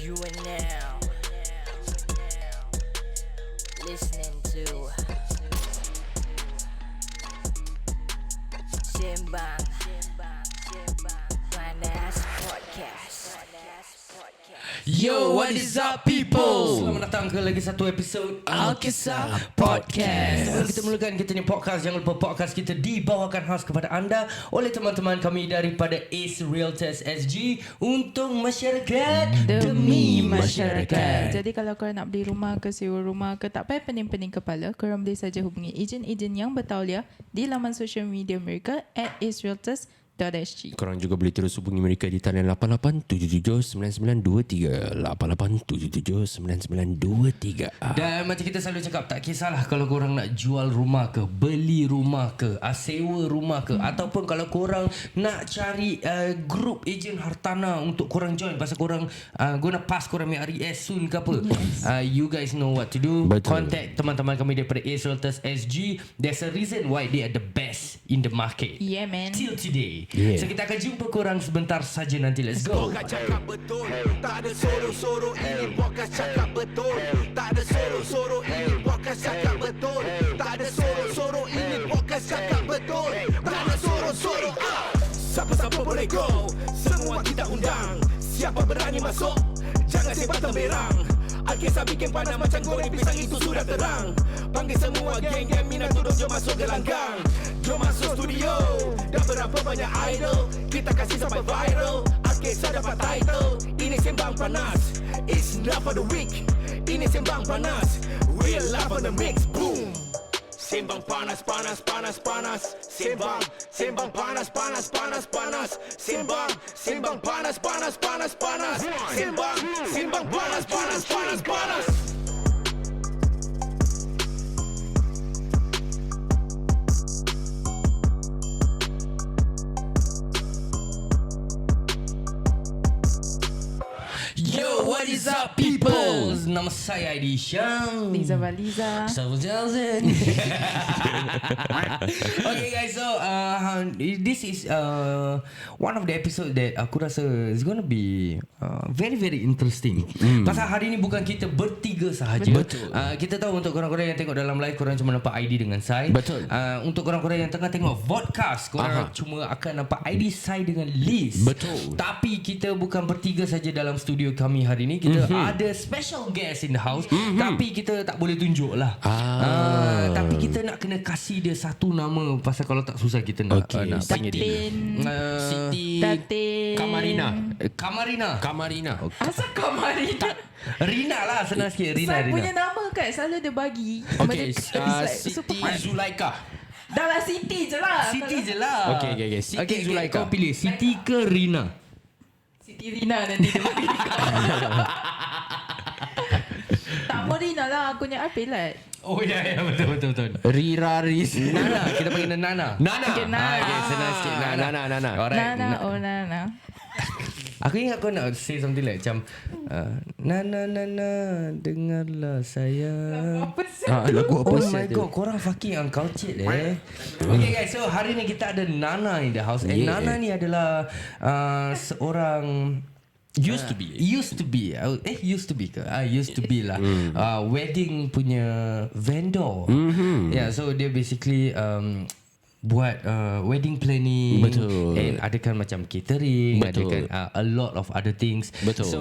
You are now listening to Sembang Panas Podcast. Yo, what is up people? Selamat datang ke lagi satu episod Al-Kisah Podcast. Sebelum kita mulakan kita ni podcast, jangan lupa podcast kita dibawakan khas kepada anda oleh teman-teman kami daripada AceRealtorsSg untuk masyarakat Demi masyarakat. Jadi kalau korang nak beli rumah ke sewa rumah ke, tak payah pening-pening kepala, korang boleh saja hubungi ejen-ejen yang bertauliah di laman social media mereka @AceRealtorsSg. Korang juga boleh terus hubungi mereka di talian 88779923 88779923. Dan macam kita selalu cakap, tak kisahlah kalau korang nak jual rumah ke, beli rumah ke, sewa rumah ke, ataupun kalau korang nak cari grup Agent Hartanah untuk korang join pasal korang guna pass korang punya RES soon ke apa. You guys know what to do. Betul. Contact teman-teman kami daripada AceRealtorsSg. There's a reason why they are the best in the market. Yeah, man. Till today. Yeah. So kita akan jumpa korang sebentar saja nanti. Let's go. Podcast cakap betul, tak ada soro-soro. Ini podcast cakap betul, tak ada soro-soro. Ini podcast cakap betul, tak ada soro-soro. Ini podcast cakap betul, tak ada soro-soro. Siapa-siapa boleh go, semua kita undang. Siapa berani masuk, jangan sebatang berang. Al-Kisah bikin panas macam goreng pisang, itu sudah terang. Panggil semua geng-geng minat tudung, jom masuk gelanggang. Jom masuk studio, dah berapa banyak idol, kita kasih sampai viral. Al-Kisah dapat title, ini sembang panas. It's not for the weak, ini sembang panas. Real love on the mix, boom. Sembang panas, panas, panas, panas. Sembang, sembang panas, panas, panas, panas. Sembang, sembang panas, panas, panas, panas. Sembang, sembang panas, panas, panas, panas. Yo, what is up people? Nama saya Aidy Syam. Liza Valiza. Salvation. Okay guys, so this is one of the episode that aku rasa is gonna be very very interesting. Pasal hari ni bukan kita bertiga sahaja. Betul. Kita tahu untuk korang-korang yang tengok dalam live, korang cuma nampak Aidy dengan Sai. Betul. Untuk korang-korang yang tengah tengok podcast, korang cuma akan nampak Aidy, Sai dengan Liz. Betul. Tapi kita bukan bertiga saja dalam studio kami hari ni. Kita ada special guest in the house. Tapi kita tak boleh tunjuk lah. Tapi kita nak kena kasih dia satu nama. Pasal kalau tak susah kita nak, nak panggil dia. Siti Datin. Kamarina. Asal Kamarina? Rina lah, senang sikit. Saya Rina. punya nama kan selalu dia bagi. Okay, It's like Siti super- Zulaika. Dah lah Siti je lah. Siti je lah. Okay. Siti Zulaika. Kau pilih Siti ke Rina? Siti Rina nanti dia bagi. Tak mau Rina lah, aku ni Apilat. Oh ya, betul. Rira Riz. Nana, kita panggil dia Nana. Okay, Nana. Okay, senang sikit. Nana. Alright. Nana. Aku ingat kau nak say something like macam Nana, dengarlah sayang. Apa sih? Lagu apa Oh sih my tu? god, korang fucking uncultured Okay guys, so hari ni kita ada Nana in the house. And Nana ni adalah seorang Used to be lah wedding punya vendor. Yeah, so dia basically buat wedding planning. Betul. And adakan macam catering. Betul. Adakan a lot of other things. Betul. So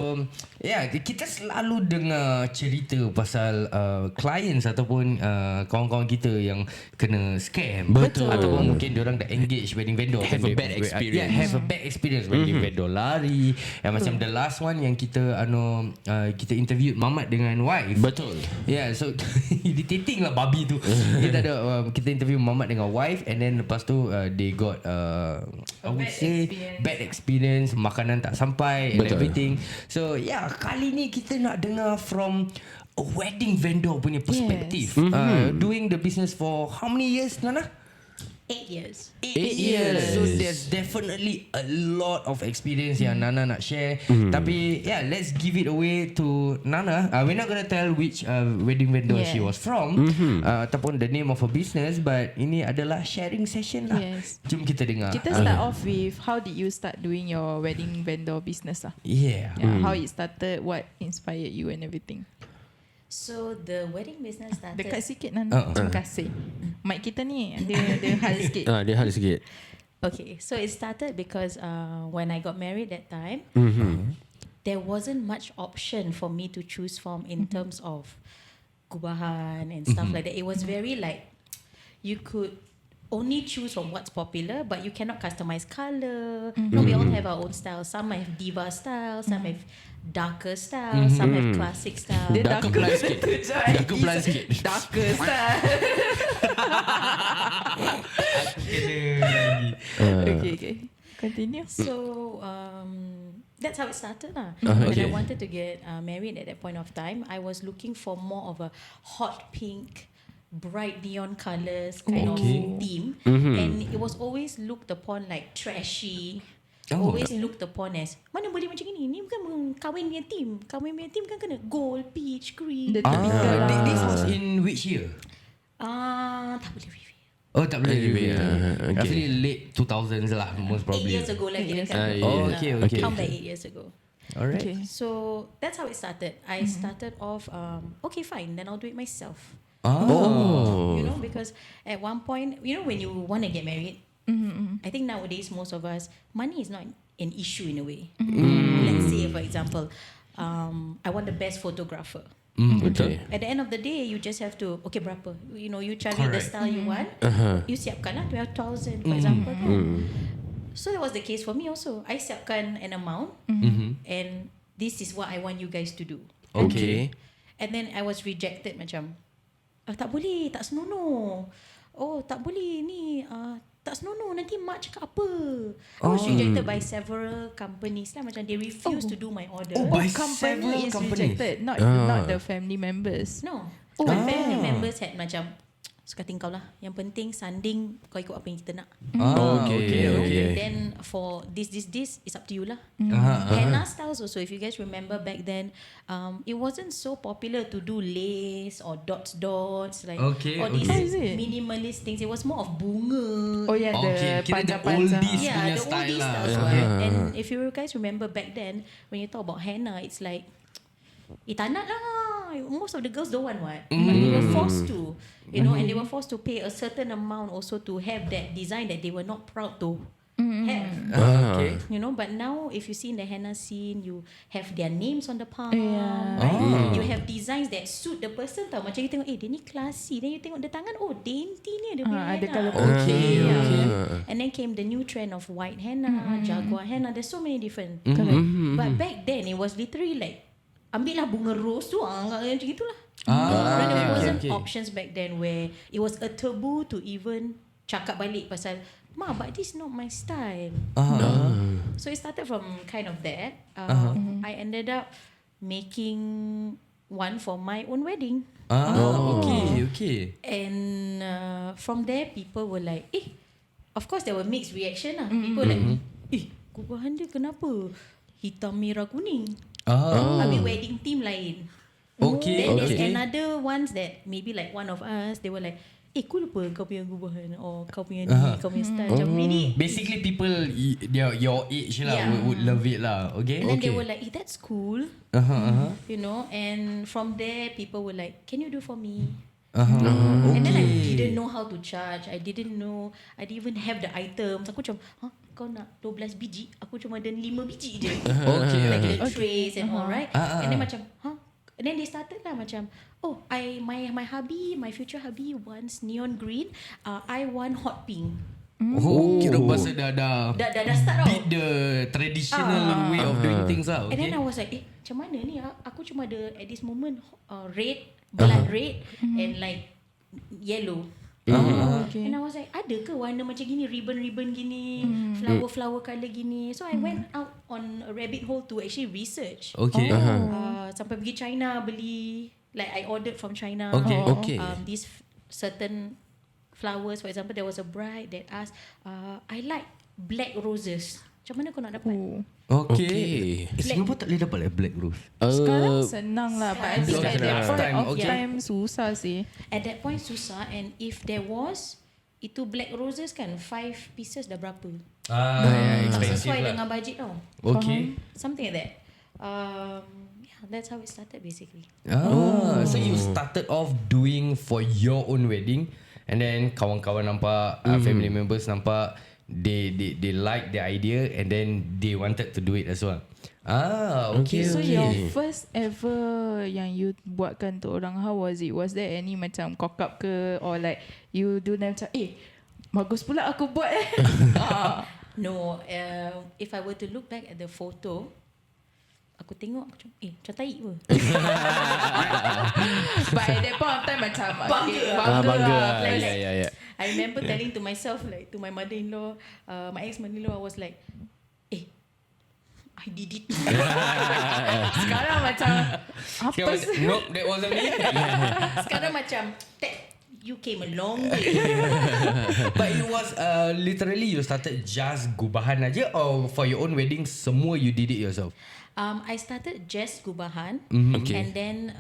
yeah, kita selalu dengar cerita pasal clients ataupun kawan-kawan kita yang kena scam. Betul. Ataupun mungkin diorang dah engage wedding vendor, Have a bad experience. Yeah, have a bad experience. Wedding vendor lari. Macam the last one yang kita kita interviewed Mamat dengan wife. Betul. Yeah, so dititing lah babi tu. Kita ada kita interview Mamat dengan wife, and then lepas tu they got I would say bad experience, makanan tak sampai and Betul. everything. So yeah, kali ni kita nak dengar from a wedding vendor punya perspektif. Doing the business for how many years, Nana? 8 years. 8 years. So there's definitely a lot of experience yang Nana nak share. Tapi yeah, let's give it away to Nana. We're not gonna tell which wedding vendor she was from ataupun the name of her business, but ini adalah sharing session lah. Yes. Jom kita dengar. Kita start off with how did you start doing your wedding vendor business lah? Yeah. How it started, what inspired you and everything. So the wedding business started. Dekat sikit Nana. Terima kasih. Mic kita ni dia hal sikit. Dia hal sikit. Okay, so it started because when I got married that time, there wasn't much option for me to choose from in terms of gubahan and stuff like that. It was very like you could only choose from what's popular, but you cannot customize color. No, we all have our own style. Some have diva style, some have darker style, some have classic style. Dia Darker plan sikit. Darker plan sikit. Darker style. Okay. Continue. So that's how it started lah. When I wanted to get married at that point of time, I was looking for more of a hot pink, bright neon colours kind of theme, and it was always looked upon like trashy. Always looked upon as mana boleh macam ni? Ni bukan kahwin punya theme. Kahwin punya theme kan kena gold, peach, green. The typical lah. This was in which year? Tak boleh reveal. Oh, tak boleh reveal. Okay. Roughly late 2000s lah, most 8 probably. years ago lagi dekat. Okay. Count back 8 years ago. Alright. Okay. So that's how it started. I started off, okay fine, then I'll do it myself. You know, because at one point, you know, when you want to get married, I think nowadays most of us, money is not an issue in a way. Let's say, for example, I want the best photographer. Okay. At the end of the day, you just have to, okay, berapa? You know, you cari the style you want, you siapkan lah 12,000 for example. So that was the case for me also. I siapkan an amount, and this is what I want you guys to do. Okay. And then I was rejected macam, tak boleh, tak senonoh. Oh, tak boleh ni, tak senonoh, nanti mak cakap apa. I was rejected by several companies lah. Macam they refused to do my order. By Company is companies. rejected, not the family members. No. My family members had macam, suka tingkau lah. Yang penting sanding kau ikut apa yang kita nak. Okay. Then for this is up to you lah. Henna styles also, if you guys remember back then, it wasn't so popular to do lace or dots like all these How is it? minimalist things. It was more of bunga. Oh yeah, Okay, the kira the panjang-panjang. oldies. Yeah, punya the style oldies lah. styles one. And if you guys remember back then, when you talk about henna, it's like, tak nak lah. Most of the girls don't want what. But they were forced to, you know, and they were forced to pay a certain amount also to have that design that they were not proud to have. Okay. You know, but now if you see in the henna scene, you have their names on the palm, Yeah. right? You have designs that suit the person tau. Macam you tengok, dia ni classy. Then you tengok the tangan, oh dainty ni dia punya Ada henna. colour Okay. And then came the new trend of white henna, jaguar henna. There's so many different. But back then, it was literally like, ambil lah bunga rose tu, macam gitulah. There wasn't options back then where it was a taboo to even cakap balik pasal, Ma, but this is not my style. So it started from kind of that. I ended up making one for my own wedding. Okay. And from there, people were like, of course there were mixed reaction lah. People like, gubahan dia kenapa hitam, merah, kuning? Habis wedding team lain. Then there's another ones that maybe like one of us, they were like, kau lupa kau punya gubahan, or kau punya ni, kau punya style. Macam really, Basically people your age lah would love it lah. Okay. and then they were like, that's cool. You know, and from there people were like, can you do for me? And then I didn't know how to charge. I didn't even have the items. Aku macam, kau nak 12 biji, aku cuma ada 5 biji je. Like the trays and all, right? And then macam, and then they started lah macam, my hubby, my future hubby wants neon green, I want hot pink. Kira pasal dah start beat the traditional way of doing things lah. And then I was like, macam mana ni? Aku cuma ada at this moment red, blood red, and like yellow. And I was like, ada ke warna macam gini, ribbon gini, flower colour gini? So I went out on a rabbit hole to actually research. Sampai pergi China beli, like I ordered from China. These certain flowers. For example, there was a bride that asked, I like black roses. Macam mana kau nak dapat? Okay. Singapore tak boleh dapat black rose. Sekarang senang lah, but I think at that point of Okay. time susah sih. At that point susah, and if there was, itu black roses kan 5 pieces dah berapa? Tak Expensive sesuai lah. dengan budget tau. Okay. Something like that. Yeah, that's how it started basically. So you started off doing for your own wedding, and then kawan-kawan nampak, family members nampak, they like the idea, and then they wanted to do it as well. Okay. So your first ever yang you buatkan tu orang, how was it? Was there any macam cock up ke, or like you do them macam bagus pula aku buat No, if I were to look back at the photo, aku tengok macam macam tai pun. But at that point of time macam Bangga. Like, Yeah. I remember telling to myself, like to my mother-in-law, my ex-mother-in-law, I was like, I did it. sekarang macam apa sih? Nope, that wasn't me. Sekarang macam, you came a long way. But it was literally you started just gubahan aja, or for your own wedding semua you did it yourself? I started just gubahan, Okay. and then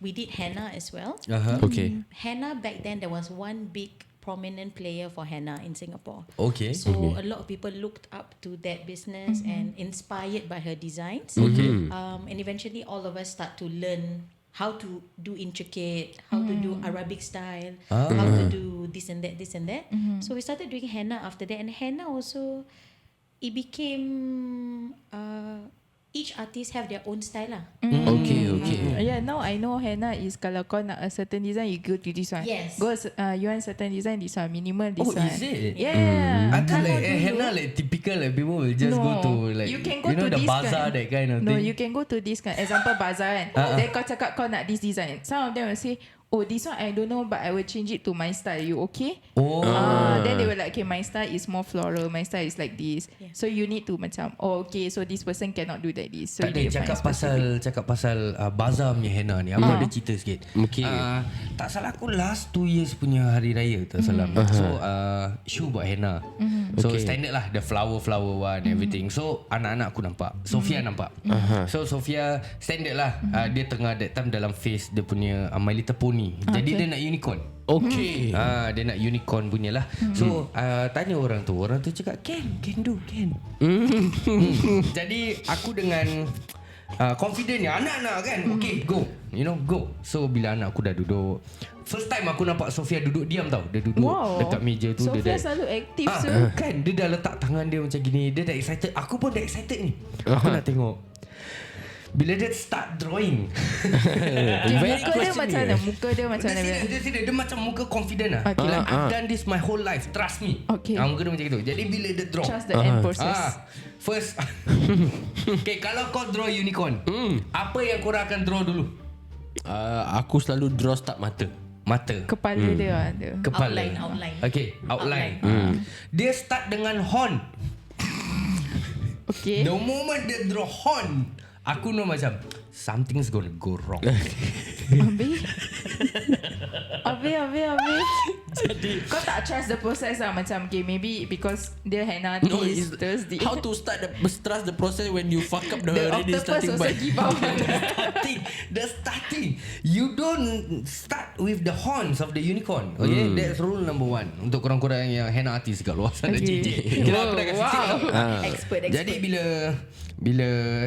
we did henna as well. Okay. Henna back then, there was one big prominent player for henna in Singapore. Okay. So a lot of people looked up to that business and inspired by her designs. And eventually all of us start to learn how to do intricate, how to do Arabic style, how to do this and that. So we started doing henna after that, and henna also, it became each artist have their own style lah. Okay. Yeah, now I know henna is kalau kau nak a certain design, you go to this one. Yes. Go you want certain design, this one minimal, this one. Is it? Yeah. I thought like Kalau henna like typical, like people will just go to like you can go know to the this bazaar, kind. that kind of No, thing. you can go to this kind. Example bazaar kan. Then kau cakap kau nak this design. Some of them will say, this one I don't know, but I will change it to my style. You okay? Then they were like, okay, my style is more floral. My style is like this. Yeah. So you need to macam, okay, so this person cannot do like this. So Tak you ada need to find cakap pasal bazar punya henna ni. Aku ada cerita sikit. Okay. Tak salah aku last 2 years punya hari raya tak salah. So Shu buat henna. So Okay. standard lah, the flower one, everything. So anak-anak aku nampak, Sofia nampak. So Sofia standard lah. Dia tengah that time dalam phase dia punya My Little Pony. Jadi dia nak unicorn. Okay. Dia nak unicorn punya lah. So tanya orang tu cakap can do. Jadi aku dengan confident ni anak-anak kan, okay go, go. So bila anak aku dah duduk, first time aku nampak Sofia duduk diam tau. Dia duduk dekat meja tu. Sofia dia selalu aktif kan, dia dah letak tangan dia macam gini. Dia dah excited. Aku pun dah excited ni. Aku nak tengok bila dia start drawing. Muka dia macam mana? Muka dia macam mana? Dia macam muka confident lah. Okay. Like I've done this my whole life, trust me. Okay. Muka dia macam itu. Jadi bila dia draw, Trust the end process. first okay, kalau kau draw unicorn, apa yang korang akan draw dulu? Aku selalu draw start mata. Kepala dia ada. Kepala. Outline. Okay, outline. Dia start dengan horn. Okay. The moment dia draw horn, aku know macam something's gonna go wrong. Habis. Jadi kau tak trust the process lah. Macam okay, maybe because dia henna artist, terus how to trust the process when you fuck up the already octopus starting also point. give up. The starting, you don't start with the horns of the unicorn. Okay, that's rule number 1 untuk korang-korang yang henna artist kat luar sana. Okay. Kira aku dah kasi tip tau. Expert. Jadi bila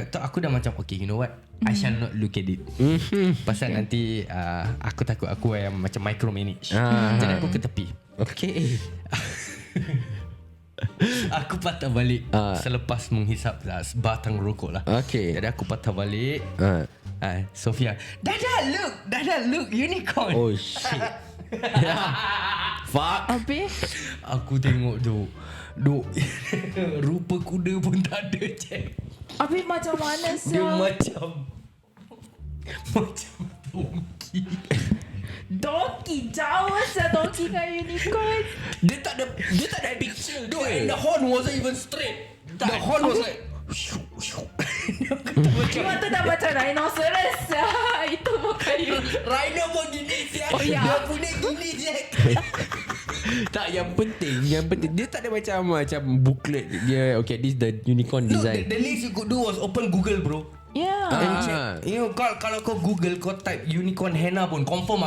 tu aku dah macam okay, you know what, I shall not look at it. Pasal nanti aku takut aku yang macam micromanage. Jadi aku ke tepi. Okay. Aku patah balik selepas menghisap sebatang rokok lah. Okay. Jadi aku patah balik. Sofia, Dada look unicorn. Oh shit. Fuck. Habis Aku tengok tu rupa kuda pun tak ada, Jack. Habis macam mana Dia sah? macam donkey. Donkey jauh sah. Donkey dengan unicorn. Dia tak ada picture. And the horn wasn't even straight. The horn was like Cuma tu dah macam rhinoceros. Itu bukan unicorn. Rhino pun gini siap. Oh, ya. Dia punya gini je. Tak, yang penting dia tak ada macam booklet dia. Okay, this the unicorn No, design. the least you could do was open Google, bro. Yeah. And check. You know, kalau kau Google, kau type unicorn henna pun confirm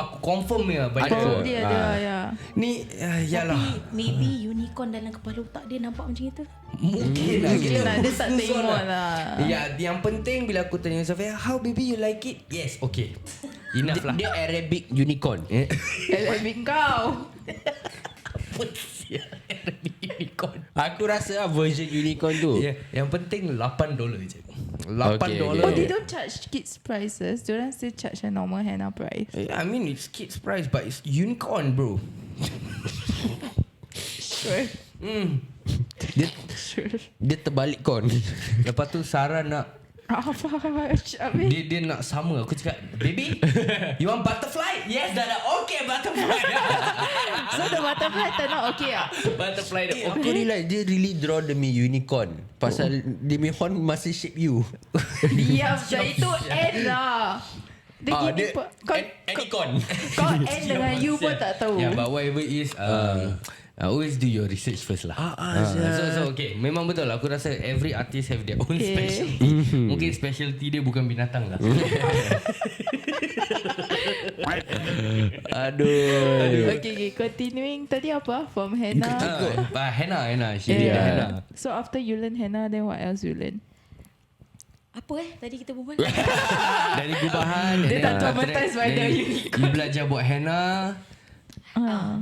ya banyak. Probably ada, ya. Ni yalah. Tapi maybe unicorn dalam kepala otak dia nampak macam itu. Mungkin lah. Mungkin lah, dia tak tengok lah. Ya, yang penting bila aku tanya Sofia, how baby you like it? Yes, okay. Enough lah. Dia Arabic unicorn. Arabic kau. Arabic unicorn. Aku rasa version unicorn tu. Yeah, yang penting $8 je. $8. Okay, Oh, okay. they don't charge kids prices. Diorang still charge a normal henna price. I mean, it's kids price, but it's unicorn, bro. Sure. Dia terbalik kon. Lepas tu Sarah nak Apa? Habis? dia nak sama. Aku cakap, baby, you want butterfly? Yes, dah. Okay, butterfly. So the butterfly turn out okay ah? Butterfly dah Aku okay. realize dia really draw demi unicorn. Pasal Demi horn masih shape you. Diam je. Itu N lah. Dia gini dia pun. Kau N dengan U pun tak tahu. Yeah, but whatever is, always do your research first lah. So okay, memang betul lah. Aku rasa every artist have their own specialty. Mungkin specialty dia bukan binatang lah. Aduh. Okay, continuing. Tadi apa? From henna. Henna. She did henna. So after you learn henna, then what else you learn? Apa tadi kita berbual? Dari gubahan. Dia tak traumatized by the unicorn. You belajar buat henna.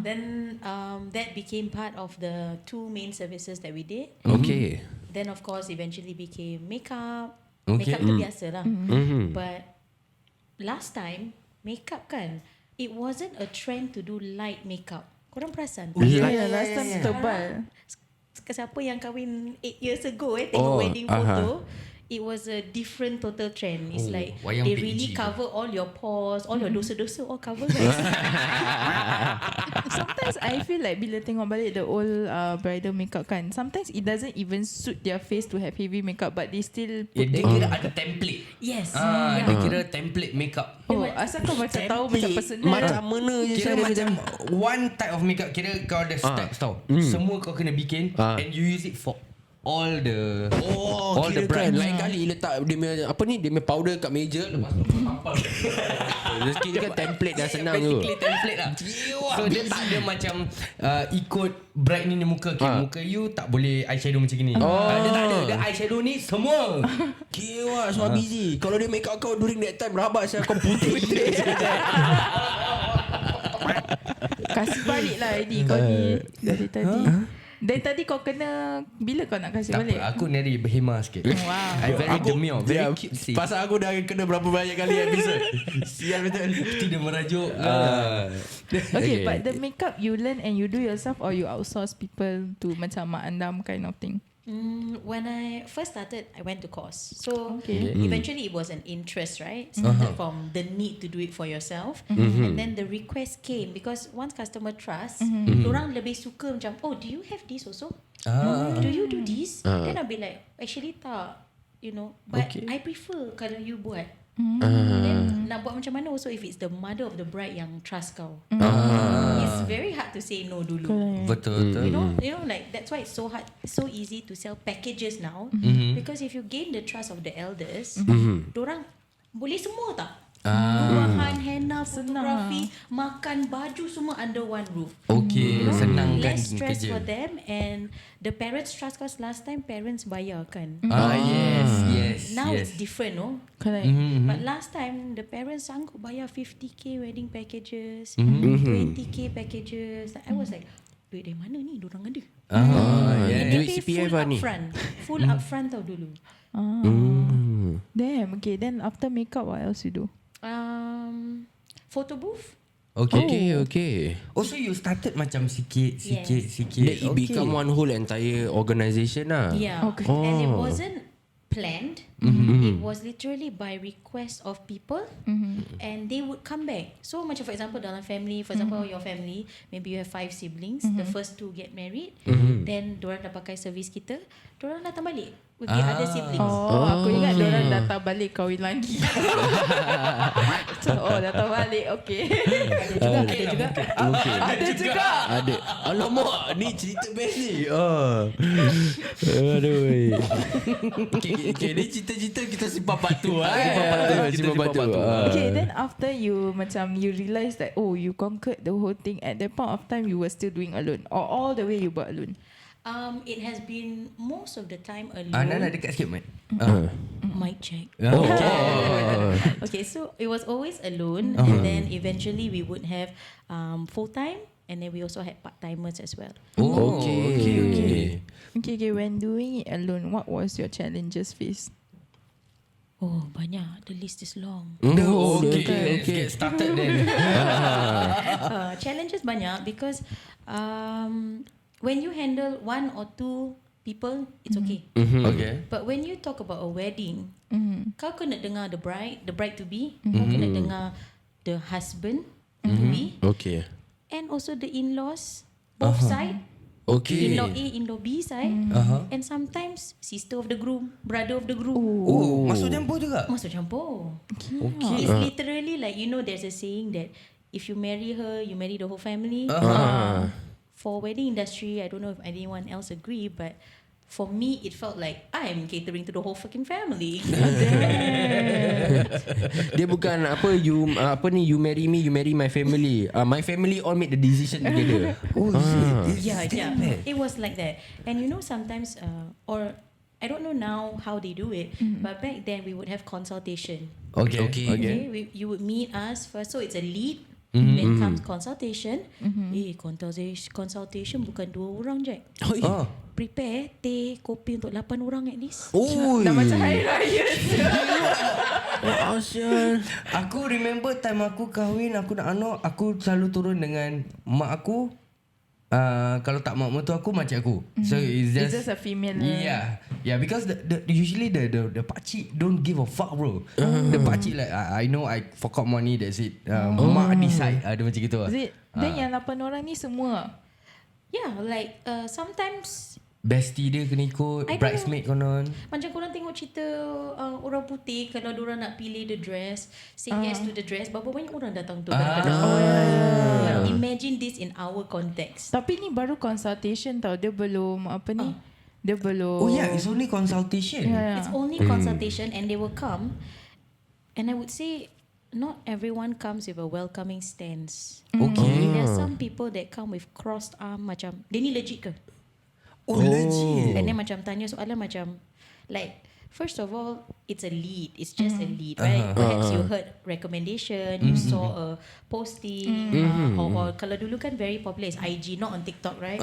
Then that became part of the 2 main services that we did. Okay. Then of course eventually became makeup. Okay. Makeup tu biasa lah. But last time makeup kan, it wasn't a trend to do light makeup. Korang perasan? Yeah, last time tebal. Siapa yang kahwin 8 years ago tengok wedding photo, it was a different total trend. It's like wayang they PG really tu. cover all your pores, all your dosa-dosa all cover guys. Sometimes I feel like bila tengok balik the old bridal makeup kan, sometimes it doesn't even suit their face to have heavy makeup, but they still put Dia the kira ada template. Yes. Dia kira template makeup. Oh, asal kau macam tahu macam personal. Macam mana je Kira saya macam one type of makeup. Kira kau ada steps tau. Semua kau kena bikin and you use it for all the all the kan brands. lain kali letak dia punya apa ni, dia punya powder kat meja, lepas tu tampal. Rezeki kan template dah senang tu. Basically template lah. So dia tak ada macam ikut bright ni muka. Muka you tak boleh eyeshadow macam ni. Dia tak ada. Dia eyeshadow ni semua. Kiwa, so busy. Kalau dia make up kau during that time, rabak saya kau putih. Kasih balik lah ID kau ni dari tadi. Dan tadi kau kena, bila kau nak kasih Tak balik? apa, aku nari berhema sikit. Wow. I very demure, very cutesy. Pasal aku dah kena berapa banyak kali episode. Sial betul. Tidak merajuk. Okay, but the makeup you learn and you do yourself or you outsource people to macam mak andam kind of thing? When I first started, I went to course. So Okay. eventually it was an interest, right? Started from the need to do it for yourself. And then the request came because once customer trust, orang lebih suka macam, oh, do you have this also? Do you do this? Then I'll be like, actually tak, you know. But I prefer kalau you buat. Then nak buat macam mana also if it's the mother of the bride yang trust kau. It's very hard to say no dulu. Betul. You know, like that's why it's so hard, so easy to sell packages now. Because if you gain the trust of the elders, dorang boleh semua tak? Gubahan, henna, fotografi, makan, baju semua under one roof. Okay, senangkan Less stress kerja. for them, and the parents trust, cause last time parents bayar kan. Yes. Now it's different, no? Correct. But last time the parents sanggup bayar 50k wedding packages, 20k packages. I was like, duit dari mana ni dorang ada? And Duit they pay CPF full lah ni. upfront. Full upfront tau dulu. Damn, okay. Then after makeup, what else you do? Photo booth. Okay. Oh, so you started macam sikit. Then it become one whole entire organisation lah. Yeah. Okay. And it wasn't planned. It was literally by request of people, and they would come back. So macam for example dalam family, for example your family, maybe you have 5 siblings. The first 2 get married, then diorang dah pakai servis kita, diorang datang balik. with the other siblings. Aku ingat diorang datang balik kahwin lagi. Datang balik. Okay. Ada juga. Ada juga. Ada. Alamak, ni cerita best ni. Aduh. Okay, ni cerita-cerita kita simpan part tu. Simpan part tu. Okay, then after you macam you realise that you conquered the whole thing, at that point of time you were still doing alone, or all the way you buat alone? It has been most of the time alone. Nana dekat sikit, Mat. Mic check. Okay, so it was always alone, and then eventually we would have full time, and then we also had part timers as well. Okay. When doing it alone, what was your challenges faced? Oh, banyak. The list is long. Okay. Let's get started then. Challenges banyak because when you handle one or two people, it's okay. Okay. But when you talk about a wedding, kau kena dengar the bride to be, kau kena dengar the husband to be, Okay. and also the in-laws, both side. Okay. In-law A, in-law B side, and sometimes sister of the groom, brother of the groom. Masuk campur juga? Masuk campur. Okay. It's literally like, there's a saying that if you marry her, you marry the whole family. For wedding industry, I don't know if anyone else agree, but for me, it felt like I'm catering to the whole fucking family. Dia bukan you marry me, you marry my family. My family all make the decision together. Yeah. It was like that. And sometimes, or I don't know now how they do it, but back then we would have consultation. Okay. You would meet us first, so it's a lead. Then comes consultation. Consultation bukan 2 orang je. Prepare teh, kopi untuk 8 orang at least. Dah macam hari raya. Aku remember time aku kahwin, aku nak anak, aku selalu turun dengan mak aku. Kalau tak mak mertua aku, makcik aku. So it's just a female. Yeah, because usually the pakcik don't give a fuck, bro. The pakcik like I know I fork out money, that's it. Mak decide. Ada macam gitu. Is it? Then yang 8 orang ni semua? Yeah, like sometimes bestie dia kena ikut, bridesmaid konon. Macam korang tengok cerita orang putih, kalau diorang nak pilih the dress, say yes to the dress, berapa banyak orang datang tu kadang-kadang. Imagine this in our context. Tapi ni baru consultation tau. Dia belum dia belum. Oh yeah, it's only consultation. It's only consultation, and they will come, and I would say not everyone comes with a welcoming stance. Okay. There are some people that come with crossed arm, macam dia ni legit ke? Legit. And then macam tanya soalan macam like, first of all, it's a lead. It's just a lead, right? Perhaps you heard recommendation, you saw a posting, or kalau dulu kan very popular is IG, not on TikTok, right?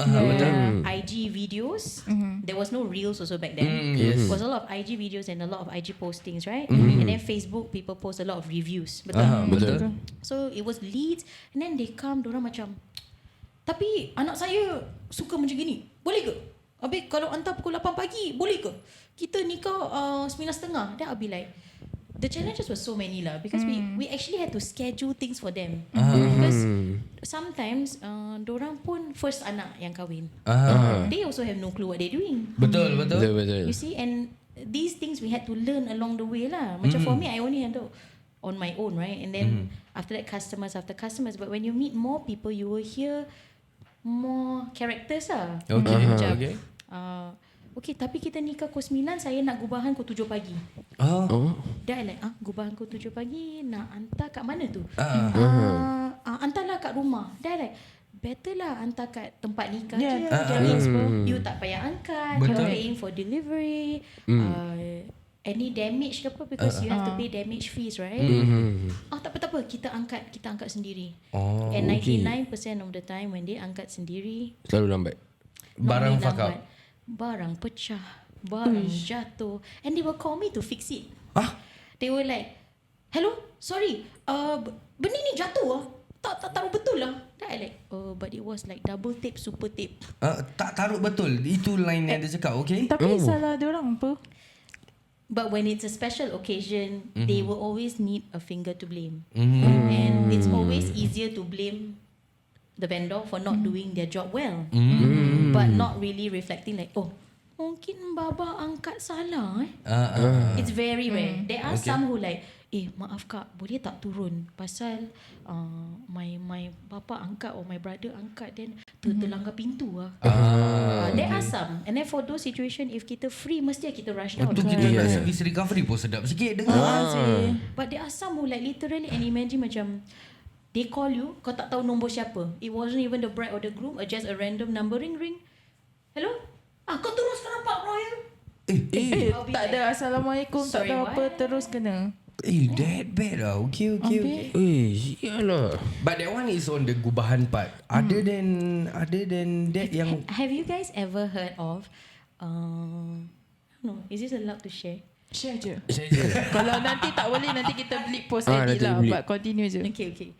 IG videos. There was no reels also back then. It was a lot of IG videos and a lot of IG postings, right? And then Facebook, people post a lot of reviews. Betul. So it was leads, and then they come, diorang macam, tapi anak saya suka macam gini, boleh ke? Habis kalau hantar pukul 8 pagi, boleh ke? Kita nikah 9:30. Then I'll be like, the challenges were so many lah, because we actually had to schedule things for them. Because sometimes dorang pun first anak yang kahwin. They also have no clue what they're doing. Betul. You see, and these things we had to learn along the way lah. Macam for me, I only handle on my own, right? And then after that, customers after customers. But when you meet more people, you will hear more characters lah. Macam, okay, tapi kita nikah pukul 9, saya nak gubahan pukul 7 pagi. Dah like, gubahan pukul 7 pagi, nak hantar kat mana tu? Hantarlah kat rumah. Dah like, better lah hantar kat tempat nikah je. Jadi you tak payah angkat, you're paying for delivery, any damage ke apa, because you have to pay damage fees, right? Tak apa, kita angkat sendiri. And 99% of the time when they angkat sendiri, selalu lambat. Barang fuck up. Barang pecah, barang jatuh, and they will call me to fix it. They were like, hello, sorry, benda ni jatuh tak taruh betul lah. Then I like, but it was like double tape, super tape. Tak taruh betul. Itu line yang dia cakap, okay? Tapi salah diorang apa? But when it's a special occasion, they will always need a finger to blame. And it's always easier to blame the vendor for not doing their job well, but not really reflecting like, mungkin baba angkat salah It's very rare. There are some who like, maaf kak, boleh tak turun pasal my bapa angkat or my brother angkat then terlanggar pintu lah. There are some. And then for those situation, if kita free, mesti kita rush down. Itu kita nak service recovery pun sedap sikit dengar. But there are some who like literally, and imagine macam they call you, kau tak tahu nombor siapa. It wasn't even the bride or the groom, or just a random number ring. Hello? Kau terus sekarang Pak Royal. Tak ada Assalamualaikum, tak Sorry, tahu apa, what? terus kena. That bad lah. Okay. Sialah. But that one is on the gubahan part. Other than that yang Have you guys ever heard of no, is this allowed to share? Share je. saya je. Kalau nanti tak boleh, nanti kita bleep post edit nanti lah. bleep. But continue je. Okay.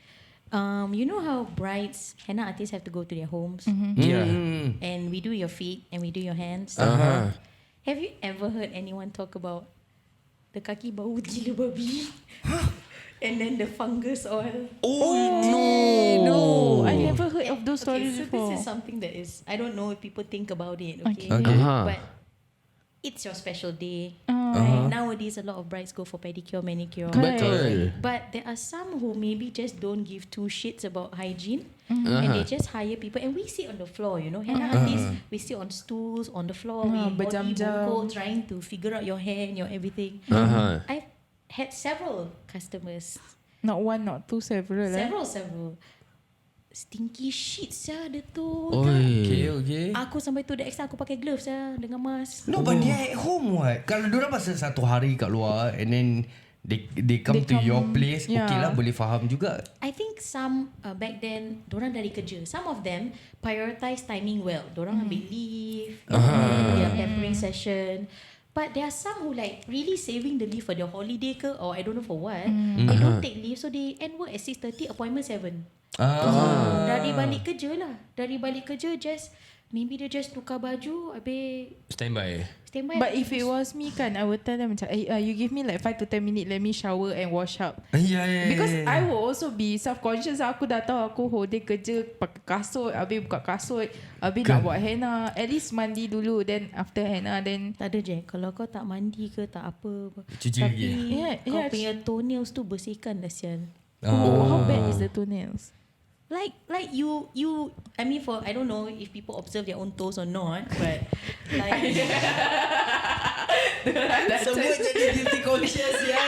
You know how brides, henna artists have to go to their homes, Yeah. and we do your feet and we do your hands. Have you ever heard anyone talk about the kaki bau gila babi, and then the fungus oil? No, I never heard of those Okay, stories so before. this is something that is, I don't know if people think about it. Okay, Okay. but it's your special day. Right? Nowadays, a lot of brides go for pedicure, manicure. Betul. But there are some who maybe just don't give two shits about hygiene, and they just hire people. And we sit on the floor, you know, henna artists, we sit on stools on the floor, we body berjam-jam. bungkuk, trying to figure out your hair and your everything. I've had several customers, Not one, not two, several. several. Stinky shit saya dia tu. Okay. Aku sampai tu the extent aku pakai gloves saya dengan mask. No, but they are at home what? Kalau diorang pasal satu hari kat luar and then they come to your place, okay lah, boleh faham juga. I think some back then dorang dari kerja. Some of them prioritize timing well. Dorang ambil leave, their pampering session. But there are some who like really saving the leave for their holiday ke, or I don't know for what. They don't take leave, so they end work at 6:30, appointment 7. Dari balik kerja just maybe dia just tukar baju, habis Standby. But if it was me kan, I would tell them macam, you give me like 5 to 10 minutes, let me shower and wash up. Because I will also be self-conscious. Aku dah tahu aku whole day kerja, pakai kasut, habis buka kasut, habis nak buat henna. At least mandi dulu, then after henna, then tak ada je. Kalau kau tak mandi ke tak apa, Cuci tapi lagi. kau punya toenails tu bersihkan dah sial. how bad is the toenails? Like you I mean, for I don't know if people observe their own toes or not, but like Semua jadi guilty conscious ya.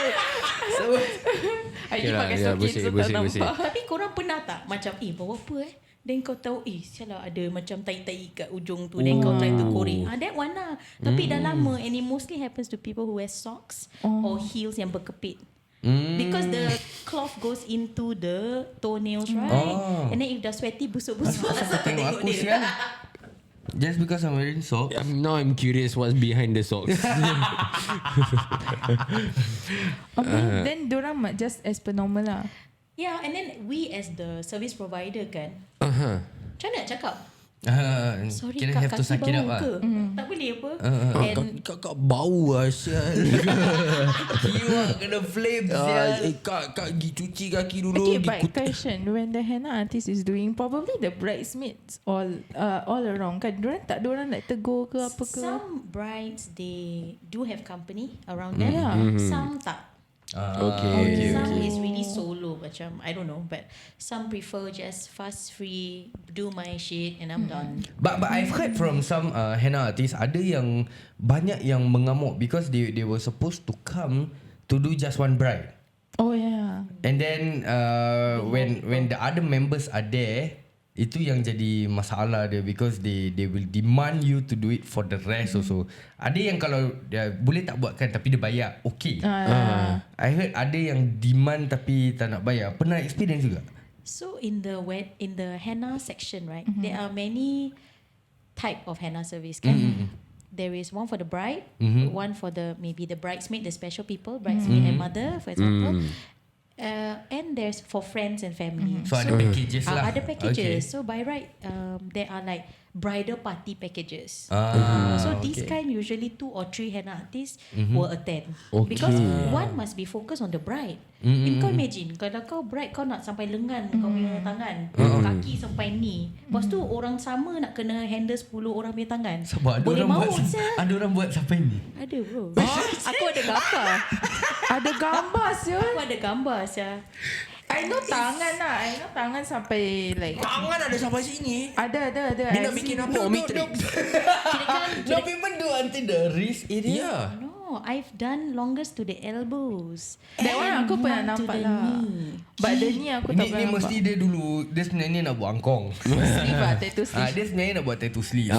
I pakai stocking so tak nampak. tapi korang pernah tak macam bau apa then kau tahu sialah ada macam tai-tai kat ujung tu, then kau try to korek. That one lah. Tapi dah lama, and it mostly happens to people who wear socks or heels yang berkepit. Because the cloth goes into the toenails, right? And then if dah sweaty, busuk-busuk, asal Tengok aku sial. Just because I'm wearing socks. Now I'm curious what's behind the socks. Then diorang just as per normal lah. Yeah, and then we as the service provider kan, macam mana nak cakap? Sorry Kira kak, have to suck kaki it bau up ke? Tak boleh apa? And Kak bau lah sial. Kiwak kena flame sial. Kak pergi cuci kaki dulu. Okay, but question, when the henna artist is doing, probably the bridesmaids all around kan, diorang like tegur ke apa ke? some brides, they do have company around them. Some tak. Some is really solo macam, I don't know, but some prefer just fast free, do my shit and I'm done. But I've heard from some henna artists, ada yang banyak yang mengamuk because they were supposed to come to do just one bride. Oh yeah. And then when the other members are there, itu yang jadi masalah dia, because they will demand you to do it for the rest also. Ada yang kalau dia boleh tak buatkan tapi dia bayar, okay. I heard ada yang demand tapi tak nak bayar. Pernah experience juga? So in the henna section, right, there are many type of henna service kan. There is one for the bride, one for the maybe the bridesmaid, the special people, bridesmaid and mother, for example. And there's for friends and family. So ada packages lah. Ada packages. Okay. So by right, there are like bridal party packages. So this okay. kind usually 2 or 3 henna artists will attend. Okay. Because one must be focused on the bride. Kau imagine kalau kau bride kau nak sampai lengan kau punya tangan, kaki sampai ni. Lepas tu orang sama nak kena handle 10 orang punya tangan. Sebab ada Boleh orang maut buat, sia. ada orang buat sampai ni. Ada bro. Aku ada gambar. Ada gambar siul. Aku ada gambar sia. I know tangan lah. I know tangan sampai like Tangan ada sampai sini. Ada. Dia nak bikin apa? Matrix. Not even do until the wrist area. Ya. No, I've done longest to the elbows. That one aku pernah not to nampak the lah. knee. But the ni aku tak Ni pernah nampak. mesti dia dulu. Dia sebenarnya nak buat angkong. Sleeve lah, tattoo sleeve. Dia sebenarnya nak buat tattoo sleeve.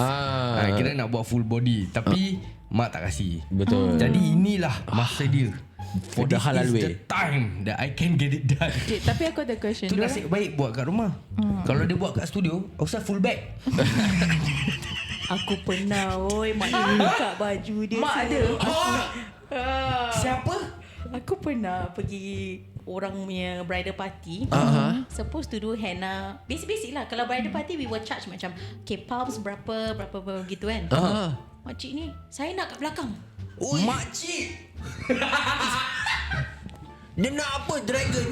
Kira nak buat full body. Tapi mak tak kasih. Betul. Jadi inilah masa dia. For Dah this halal is way. the time that I can get it done. Okay, tapi aku ada question. Itu nasib baik buat kat rumah. Kalau dia buat kat studio, usah full back. Aku pernah, mak dia buka baju dia. Mak ada. Siapa? Aku pernah pergi orang punya bridal party. Supposed to do henna. Basic lah. Kalau bridal party we will charge macam okay, palms berapa gitu kan. Makcik ni, saya nak kat belakang. Makcik. Dia nak apa? Dragon?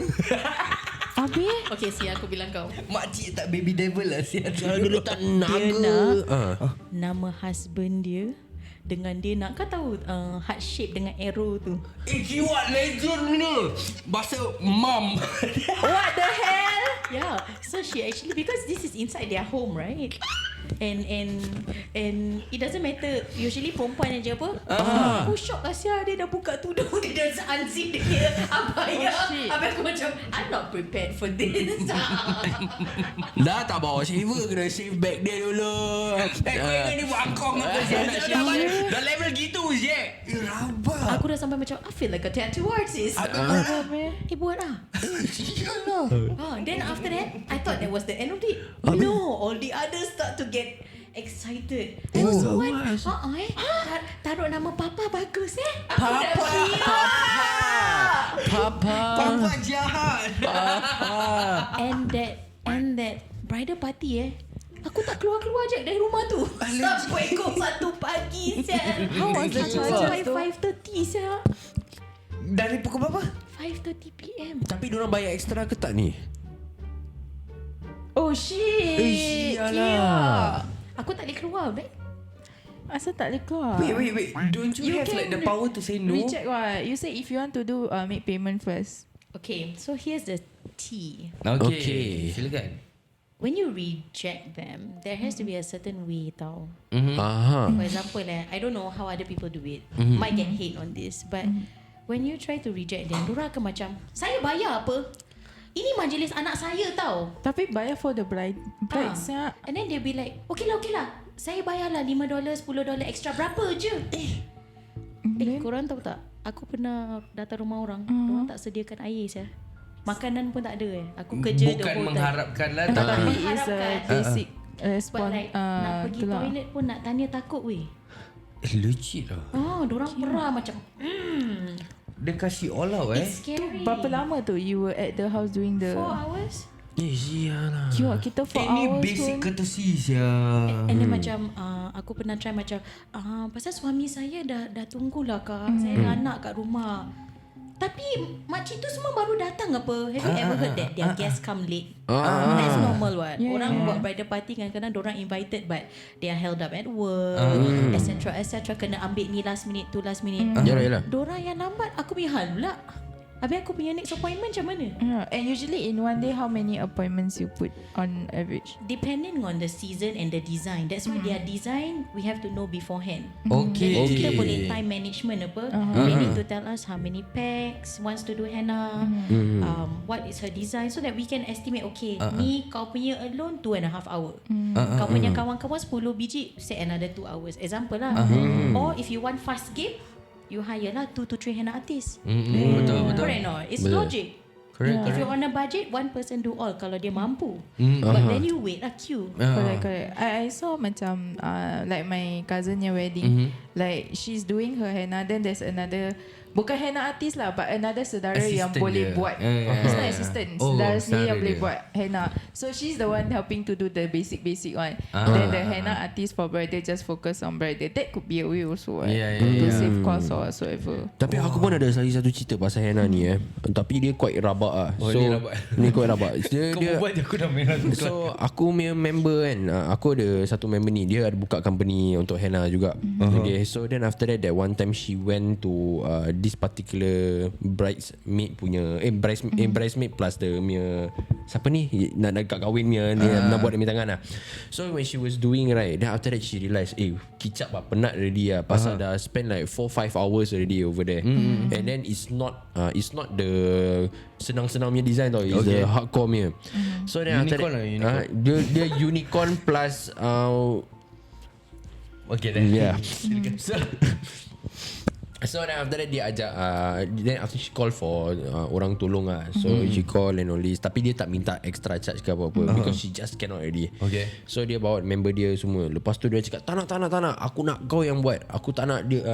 Habis? Okay, aku bilang kau. Makcik tak baby devil lah. Dia letak naga. Dia nak nama husband dia dengan dia nak, kau tahu heart shape dengan arrow tu. Jiwat legend ni. Bahasa mom. What the hell? Yeah. So she actually, because this is inside their home, right? And it doesn't matter. Usually perempuan aja apa. Aku shock lah sia. Dia dah buka tudung. Dia dah unzip dia abaya. Habis aku macam I'm not prepared for this. Dah tak bawa shaver, kena shave back dia dulu. Kau ingat ni buat angkong apa? Dah level gitu je. Rabak. Aku dah sampai macam I feel like a tattoo artist. Buat lah. Then after that I thought that was the end of it. No, all the others start to get excited. So what? Taruh nama Papa bagus Papa jahat. And that bridal party aku tak keluar je dari rumah tu. Sampai pukul 1 pagi How was the Sampai charger 5:30 sia. Dari pukul berapa? 5:30 PM. Tapi diorang bayar extra ke tak ni? Oh shit. Sialah. Aku tak boleh keluar babe. Asal tak boleh keluar? Wait. Don't you have like the power to say no? Recheck what? You say if you want to do make payment first. Okay, so here's the tea. Okay. Silakan. When you reject them, there has to be a certain way tau. Aha. For example, I don't know how other people do it. Might get hate on this, but when you try to reject them, diorang akan macam, saya bayar apa? Ini majlis anak saya tau. Tapi bayar for the bride. And then they'll be like, okay lah. Saya bayarlah $5, $10 extra. Berapa je? Korang tahu tak? Aku pernah datang rumah orang. Diorang tak sediakan air saya. Makanan pun tak ada Aku kerja Bukan the whole time. mengharapkan lah. Tapi Tapi it's a basic But response. like nak pergi toilet pun nak tanya takut weh. legit lah. Diorang perah macam Dia kasih all out it's scary. Berapa lama tu you were at the house doing the 4 hours. Sialah. Kita 4 Ini hours basic pun. courtesy sia. And then macam aku pernah try macam pasal suami saya dah tunggulah kak. Saya ada anak kat rumah. Tapi makcik tu semua baru datang apa? Have you ever heard that their guests come late? That's normal what. Orang buat bridal party kadang-kadang dorang invited but they are held up at work, etc. Kena ambil ni last minute, tu last minute. Yalah. Dorang yang lambat, aku punya hal pula. Habis aku punya next appointment macam mana? And usually in one day how many appointments you put on average? Depending on the season and the design. That's why their design we have to know beforehand. Okay. Jadi kita boleh time management apa. They need to tell us how many packs wants to do henna, what is her design, so that we can estimate. Okay, ni kau punya alone 2.5 hour. Kau punya kawan-kawan 10 biji, say another 2 hours. Example lah. Or if you want fast game, you hire lah 2 to 3 henna artists. Betul. Correct no? It's logic. Correct. If you're on a budget, one person do all kalau dia mampu. But then you wait lah queue. Correct. I saw macam like my cousin nya wedding, like she's doing her henna, then there's another Bukan henna artist lah, but another saudara yang Assistant boleh dia. buat. It's not assistant. Oh, Saudara sendiri yang saudara boleh dia. buat henna. So she's the one helping to do the basic one. Then the henna artist for brother just focus on brother. That could be a way also. To save cost or whatsoever. Tapi aku pun ada lagi satu cerita pasal henna ni Tapi dia quite rabak lah. So dia rabak. ni quite rabak. Dia, Kau buat je aku dah merah. So aku punya member kan, aku ada satu member ni, dia ada buka company untuk henna juga. Okay, so then after that one time she went to this particular bridesmaid punya bridesmaid plus the punya siapa ni nak kahwin punya dia nak buat dia punya tangan lah. So when she was doing right, then after that she realised kicap lah, penat already lah, pasal dah spend like 4-5 hours already over there. And then it's not the senang-senang punya design tau, it's the hardcore punya. So then after Unicorn that lah, dia unicorn plus Okay then. yeah. So then after that dia ajak then after she call for orang tolong lah. So she call and all this, tapi dia tak minta extra charge ke apa-apa because she just cannot already. Okay. So dia bawa member dia semua. Lepas tu dia cakap tak nak, aku nak kau yang buat. Aku tak nak dia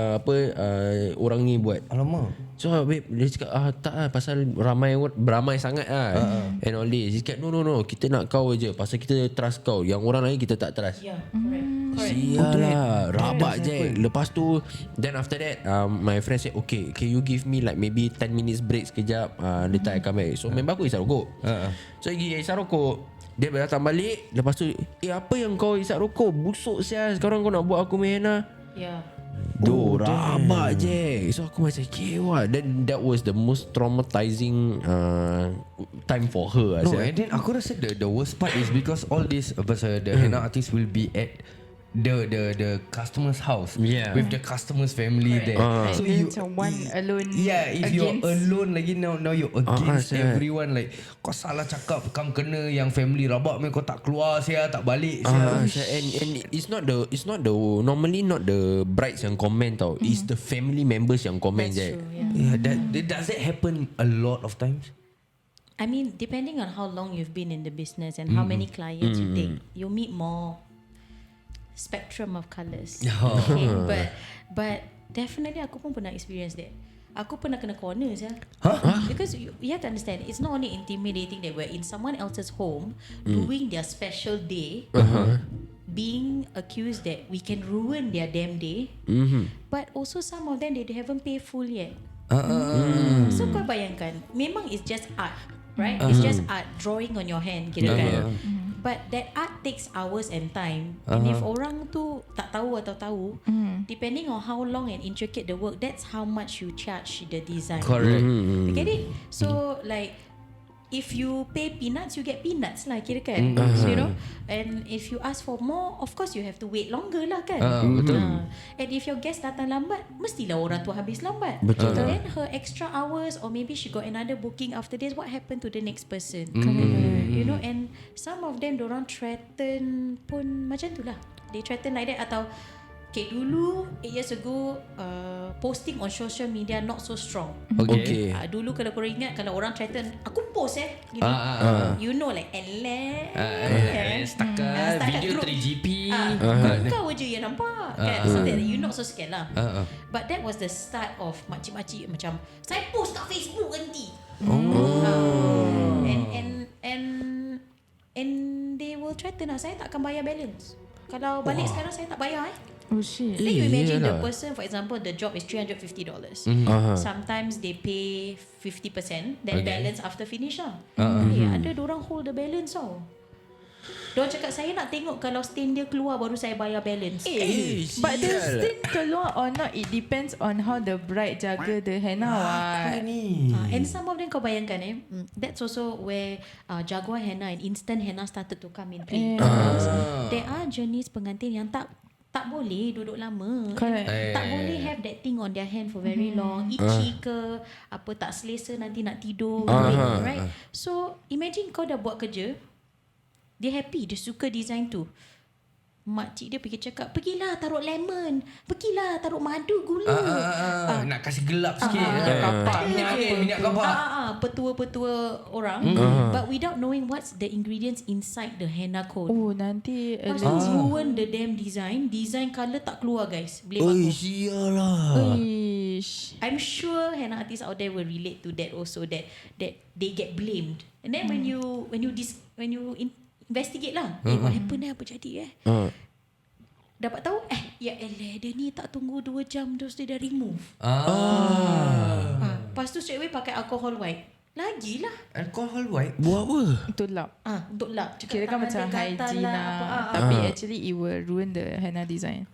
orang ni buat. Alamak. So babe, dia cakap tak lah, pasal beramai sangat lah and all this. Dia cakap no, kita nak kau je, pasal kita trust kau. Yang orang lain kita tak trust. Yeah, correct. Sial lah, rabak je. Lepas tu then after that my friend said okay, can you give me like maybe 10 minutes break sekejap, later I come back. So member aku isap rokok. So dia isap rokok, dia datang balik. Lepas tu apa yang kau isap rokok, busuk sial, sekarang kau nak buat aku main henna. Yeah. Rabak je. So aku macam kewa. Then that was the most traumatizing time for her. No, and then aku rasa the worst part is because all this pasal the henna artist will be at the customer's house with the customer's family there. So you macam one alone. Yeah, if you're alone lagi now you're against everyone. Like kau salah cakap, kau kena yang family rabak kau tak keluar sia, tak balik sia. And it's not the normally not the brides yang comment tau. It's the family members yang comment je. That's true, yeah. Does that happen a lot of times? I mean, depending on how long you've been in the business and how many clients you take, you'll meet more spectrum of colours. Okay, but definitely aku pun pernah experience that. Aku pernah kena corner saja. Because you have to understand, it's not only intimidating that we're in someone else's home doing their special day, being accused that we can ruin their damn day, but also some of them they haven't paid full yet. So kau bayangkan, memang it's just art, right? It's just art, drawing on your hand, kira kan. But that art takes hours and time. And if orang tu tak tahu atau tahu, depending on how long and intricate the work, that's how much you charge the design. Correct. You get it? So like, if you pay peanuts, you get peanuts lah, kira kan. So, you know, and if you ask for more, of course you have to wait longer lah kan. Betul. And if your guest datang lambat, mestilah orang tu habis lambat. Betul. Then her extra hours, or maybe she got another booking after this, what happened to the next person? You know, and some of them dorang threaten pun macam tu lah. They threaten like that. Atau okay, dulu 8 years ago, posting on social media not so strong. Okay. Dulu kalau korang ingat, kalau orang threaten, aku post gini. You know like Setakat video group. 3GP. Kau je yang nampak kan. Something that you not so scared lah. But that was the start of makcik-makcik macam, saya post kat Facebook nanti. And they will threaten lah, saya tak akan bayar balance. Kalau balik sekarang saya tak bayar Oh shit. Then you imagine the person, for example, the job is $350. Sometimes they pay 50%, then balance after finish lah. Ada dorang hold the balance tau. Diorang cakap, saya nak tengok kalau stain dia keluar baru saya bayar balance. But the stain keluar or not, it depends on how the bride jaga the henna what. And some of them kau bayangkan that's also where jaguar henna and instant henna started to come in play. There are jenis pengantin yang tak boleh duduk lama. Tak boleh have that thing on their hand for very long. Itchy ke, apa tak selesa nanti nak tidur. Right? So imagine kau dah buat kerja, dia happy, dia suka design tu. Makcik dia pergi cakap, pergilah taruh lemon, pergilah taruh madu, gula. Nak kasih gelap sikit. Minyak kapak. Petua-petua orang, but without knowing what's the ingredients inside the henna coat. Oh nanti Lepas tu ruin the damn design. Design colour tak keluar guys. Boleh bagus. Sialah. Ish. I'm sure henna artists out there will relate to that also, that they get blamed. And then when you investigate lah, what happened apa jadi dapat tahu ya elah dia ni tak tunggu 2 jam terus dia dah remove. Lepas tu straight away pakai alcohol white. Lagilah. Alcohol white? Buat apa? Untuk lap. Untuk lap. Kira kan macam hygiene lah. Tapi actually it will ruin the henna design.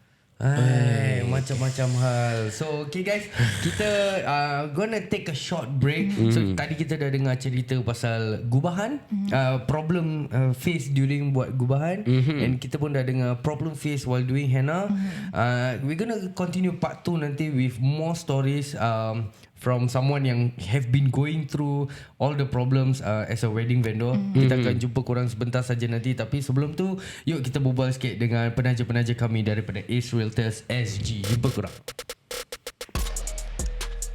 Macam-macam hal. So okay guys, kita gonna take a short break. So tadi kita dah dengar cerita pasal gubahan, problem face during buat gubahan, and kita pun dah dengar problem face while doing henna. We're gonna continue part 2 nanti with more stories from someone yang have been going through all the problems as a wedding vendor. Kita akan jumpa korang sebentar saja nanti. Tapi sebelum tu, yuk kita berbual sikit dengan penaja-penaja kami daripada AceRealtorsSg. Jumpa korang.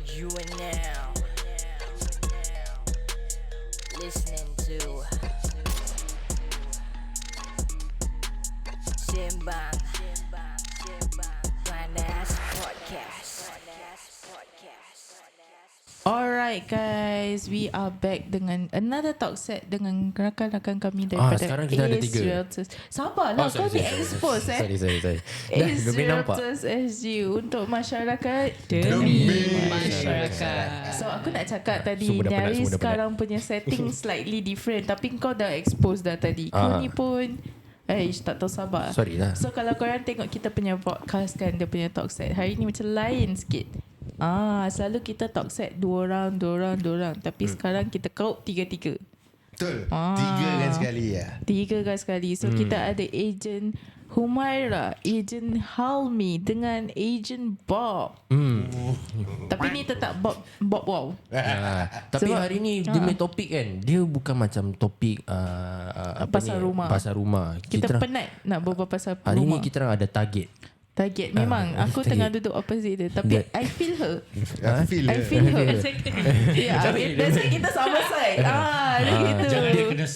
You are now listening to Simbang Finance Podcast. Alright guys, we are back dengan another talk set dengan rakan-rakan kami daripada sekarang kita ada 3. AceRealtors. Sabarlah, kau ni expose Sorry. AceRealtorsSg untuk masyarakat Demi Masyarakat. So aku nak cakap tadi nyaris sekarang punya setting slightly different, tapi kau dah expose dah tadi. Kau ni pun tak tahu sabar. Sorry lah. So kalau korang tengok kita punya podcast kan, dia punya talk set hari ni macam lain sikit. Selalu kita talk set 2 orang. Tapi sekarang kita crowd 3-3. Betul. 3 kan sekali ya. 3 kan sekali. So kita ada Agent Humaira, Agent Halmi dengan Agent Bob. Tapi ni tetap Bob wow. Tapi Sebab- hari ni dia punya topik kan, dia bukan macam topik Pasar rumah. Pasar rumah. Kita penat nak berbual pasal hari rumah. ni kita orang ada target. Memang aku target. tengah duduk opposite dia, tapi I feel her. I feel her. Yeah, that's why kita sama side. Dia gitu. Jangan dia kena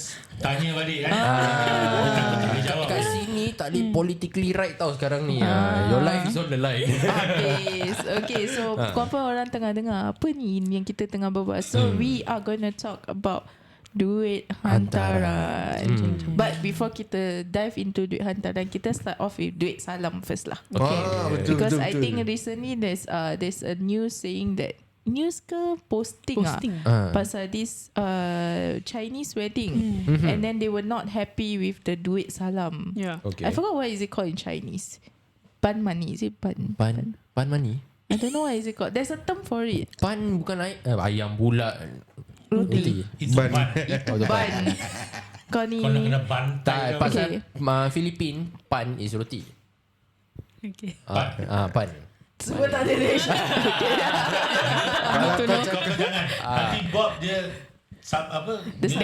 tanya balik kan. Kita tak boleh jawab. Kat sini tak boleh politically right tau sekarang ni. Your life is on the line. Okay, so apa orang tengah dengar apa ni yang kita tengah berbual. So we are gonna talk about duit hantaran. But before kita dive into duit hantaran, kita start off with duit salam first lah. Okay. Betul, Because betul, I betul. think recently there's a news saying that news ke posting. Pasal this Chinese wedding, and then they were not happy with the duit salam. Okay. I forgot what is it called in Chinese. Ban money, is it ban? Pan money. I don't know what is it called. There's a term for it. Pan bukan ayam bulat. Roti. Itu Ban. ban. Ban. Kau ni. Kau nak kena bantai. Pasal Filipin, pan is roti. Okay. Pan. Semua tak ada reaction. Kau jangan. Nanti Bob dia Dia sangkut. Dia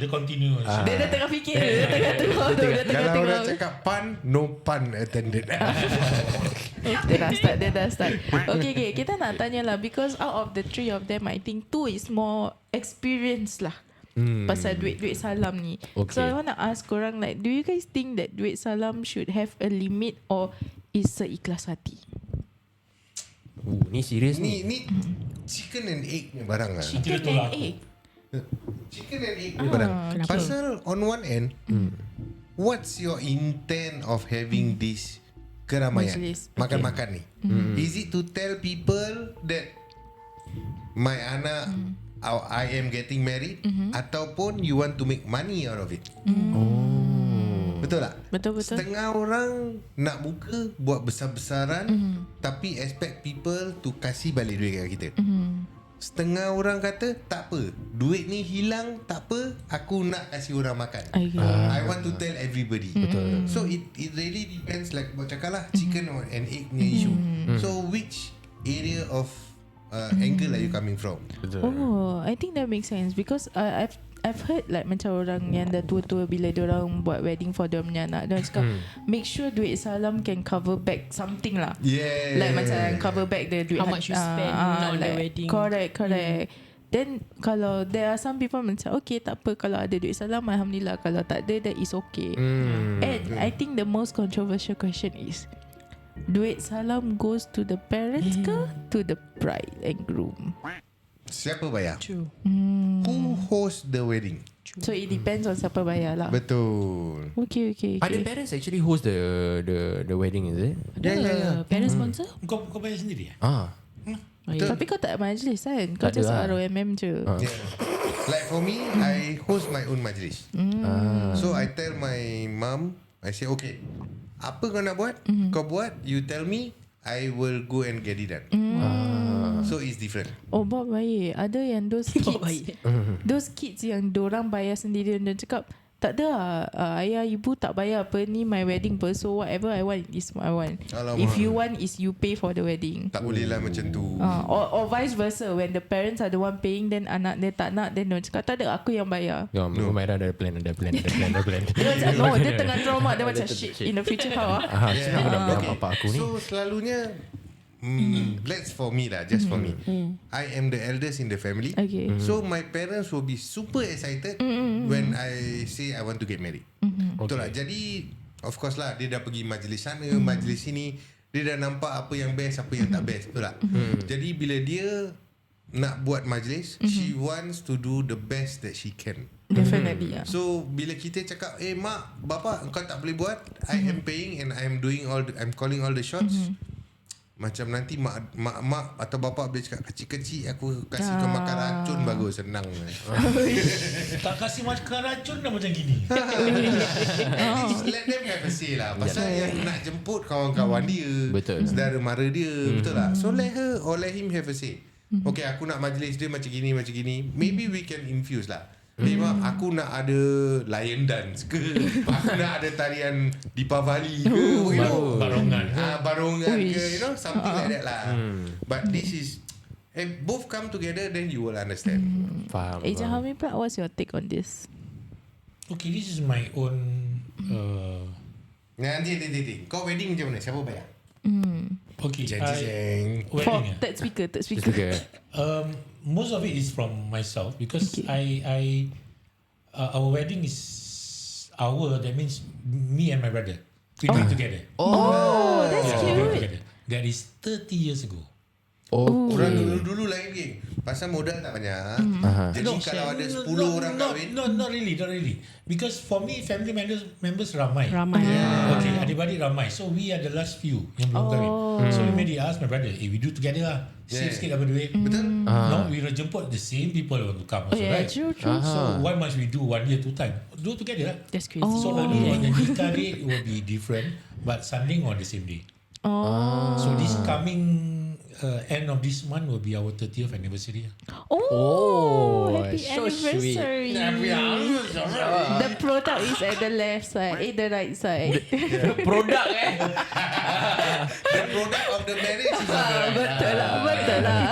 continue. Dia dah tengah fikir. Dia tengah tengok. Dia tengah Kalau tengok. orang cakap pan, no pun attended. Dia dah start. Okay. Kita nak tanya lah. Because out of the 3 of them, I think 2 is more experience lah. Pasal duit salam ni. Okay. So I want to ask korang, like, do you guys think that duit salam should have a limit or is seikhlas hati? Ni serius ni. Ni chicken and egg ni barang lah. Chicken betul and aku. egg. Chicken and egg ni barang. okay. Pasal on one end, what's your intent of having this keramaian? Majlis. Makan-makan ni. Is it to tell people that my anak, I am getting married, ataupun you want to make money out of it? Betul tak? Betul. Setengah orang nak buka buat besar-besaran, tapi expect people to kasih balik duit kat kita. Setengah orang kata tak apa, duit ni hilang tak apa, aku nak kasih orang makan. I want to tell everybody. Betul. So it really depends, like buat cakap lah, chicken or an egg punya issue. So which area of angle are you coming from? Oh, I think that makes sense because I've heard like macam orang yang dah tua-tua bila diorang buat wedding for dia punya anak, diorang cakap make sure duit salam can cover back something lah. Yeah. Like macam cover back the duit How much you spend on the wedding. Correct. Then kalau there are some people macam okay tak apa, kalau ada duit salam alhamdulillah, kalau tak ada that is okay. And I think the most controversial question is duit salam goes to the parents ke to the bride and groom? Siapa bayar? True. Who host the wedding? So it depends on siapa bayar lah. Betul. Okay. Are the parents actually host the wedding, is it? Ya. Parents sponsor? Kau bayar sendiri ya? Tapi kau tak majlis kan? Kau Tak just ada lah. ROMM je. Yeah. Like for me, I host my own majlis. So I tell my mum, I say, okay, apa kau nak buat? Kau buat, you tell me, I will go and get it done. So it's different. Oh, Bob baik. Ada yang those kids, those kids yang dorang bayar sendiri dan cakap, tak ada lah, ayah ibu tak bayar apa ni my wedding per, so whatever I want is what I want. Alamak. If you want is you pay for the wedding. Tak boleh lah macam tu. Or vice versa, when the parents are the one paying, then anak dia tak nak, then dia cakap tak ada, aku yang bayar. No, Merah ada plan. Dia macam, no, dia tengah trauma, dia macam shit, in the future how Aku dah bilang bapak aku ni. So selalunya let's for me lah, just for me. I am the eldest in the family. Okay. So my parents will be super excited when I say I want to get married. Betul lah. Jadi of course lah, dia dah pergi majlis sana, majlis sini, dia dah nampak apa yang best, apa yang tak best. Betul lah. Jadi bila dia nak buat majlis, she wants to do the best that she can. Definitely. So bila kita cakap, mak, bapa, kau tak boleh buat, I am paying and I am doing I'm calling all the shots. Macam nanti mak atau bapa boleh cakap, kecil-kecil aku kasih kau makan racun, bagus, senang. Tak kasih makan racun dah macam gini. Let them have a say lah. Pasal yang nak jemput kawan-kawan dia, Betul. saudara mara dia, betul tak? So let her or let him have a say. Okay, aku nak majlis dia macam gini. Maybe we can infuse lah. Memang aku nak ada lion dance ke, aku nak ada tarian Deepavali ke, you know, barongan ke, you know, something like that lah. But this is, both come together, then you will understand. Faham. Agent Hamid pula, what's your take on this? Okay, this is my own Nanti. Kau wedding macam mana? Siapa bayar? okay, Jeng. For wedding. third speaker. Most of it is from myself because I our wedding is that means me and my brother. We do it together. Oh, that's We do it cute. together. That is 30 years ago. Orang dulu lain geng. Pasal modal tak banyak. Jadi kalau ada 10 orang kahwin. Not really. Because for me, family members ramai. Yeah. Okay, adik-adik ramai. So we are the last few yang belum kahwin. So we made it ask my brother, we do together lah. Save sikit dapat duit. Betul? No, we will jemput the same people who want to come also, right? True. So why must we do 1 year 2 time? Do together lah. That's crazy. So only on the nikah date it will be different, but sanding on the same day. So this coming end of this month will be our 30th anniversary. Happy so sweet. anniversary. The product is at the left side, the right side. Produk The product of the marriage is on the right. Betul lah.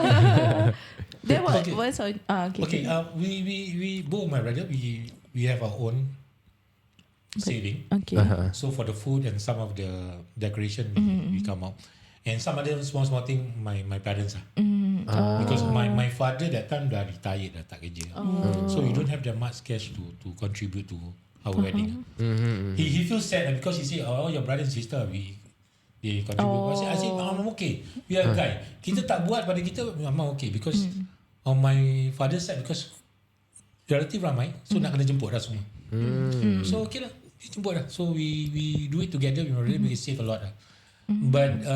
Then what's on? Okay. We both my brother we have our own saving. Okay. So for the food and some of the decoration we come out. And some other small thing my parents lah. Because my father that time dah retired, dah tak kerja. So we don't have that much cash to contribute to our wedding. He feels sad because he say, oh, your brother and sister they contribute. I say, I'm okay. We are guy. Kita tak buat pada kita, memang okay. Because on my father's side, because relative ramai, so nak kena jemput dah semua. So okay lah, jemput dah. So we do it together. We really save a lot lah. But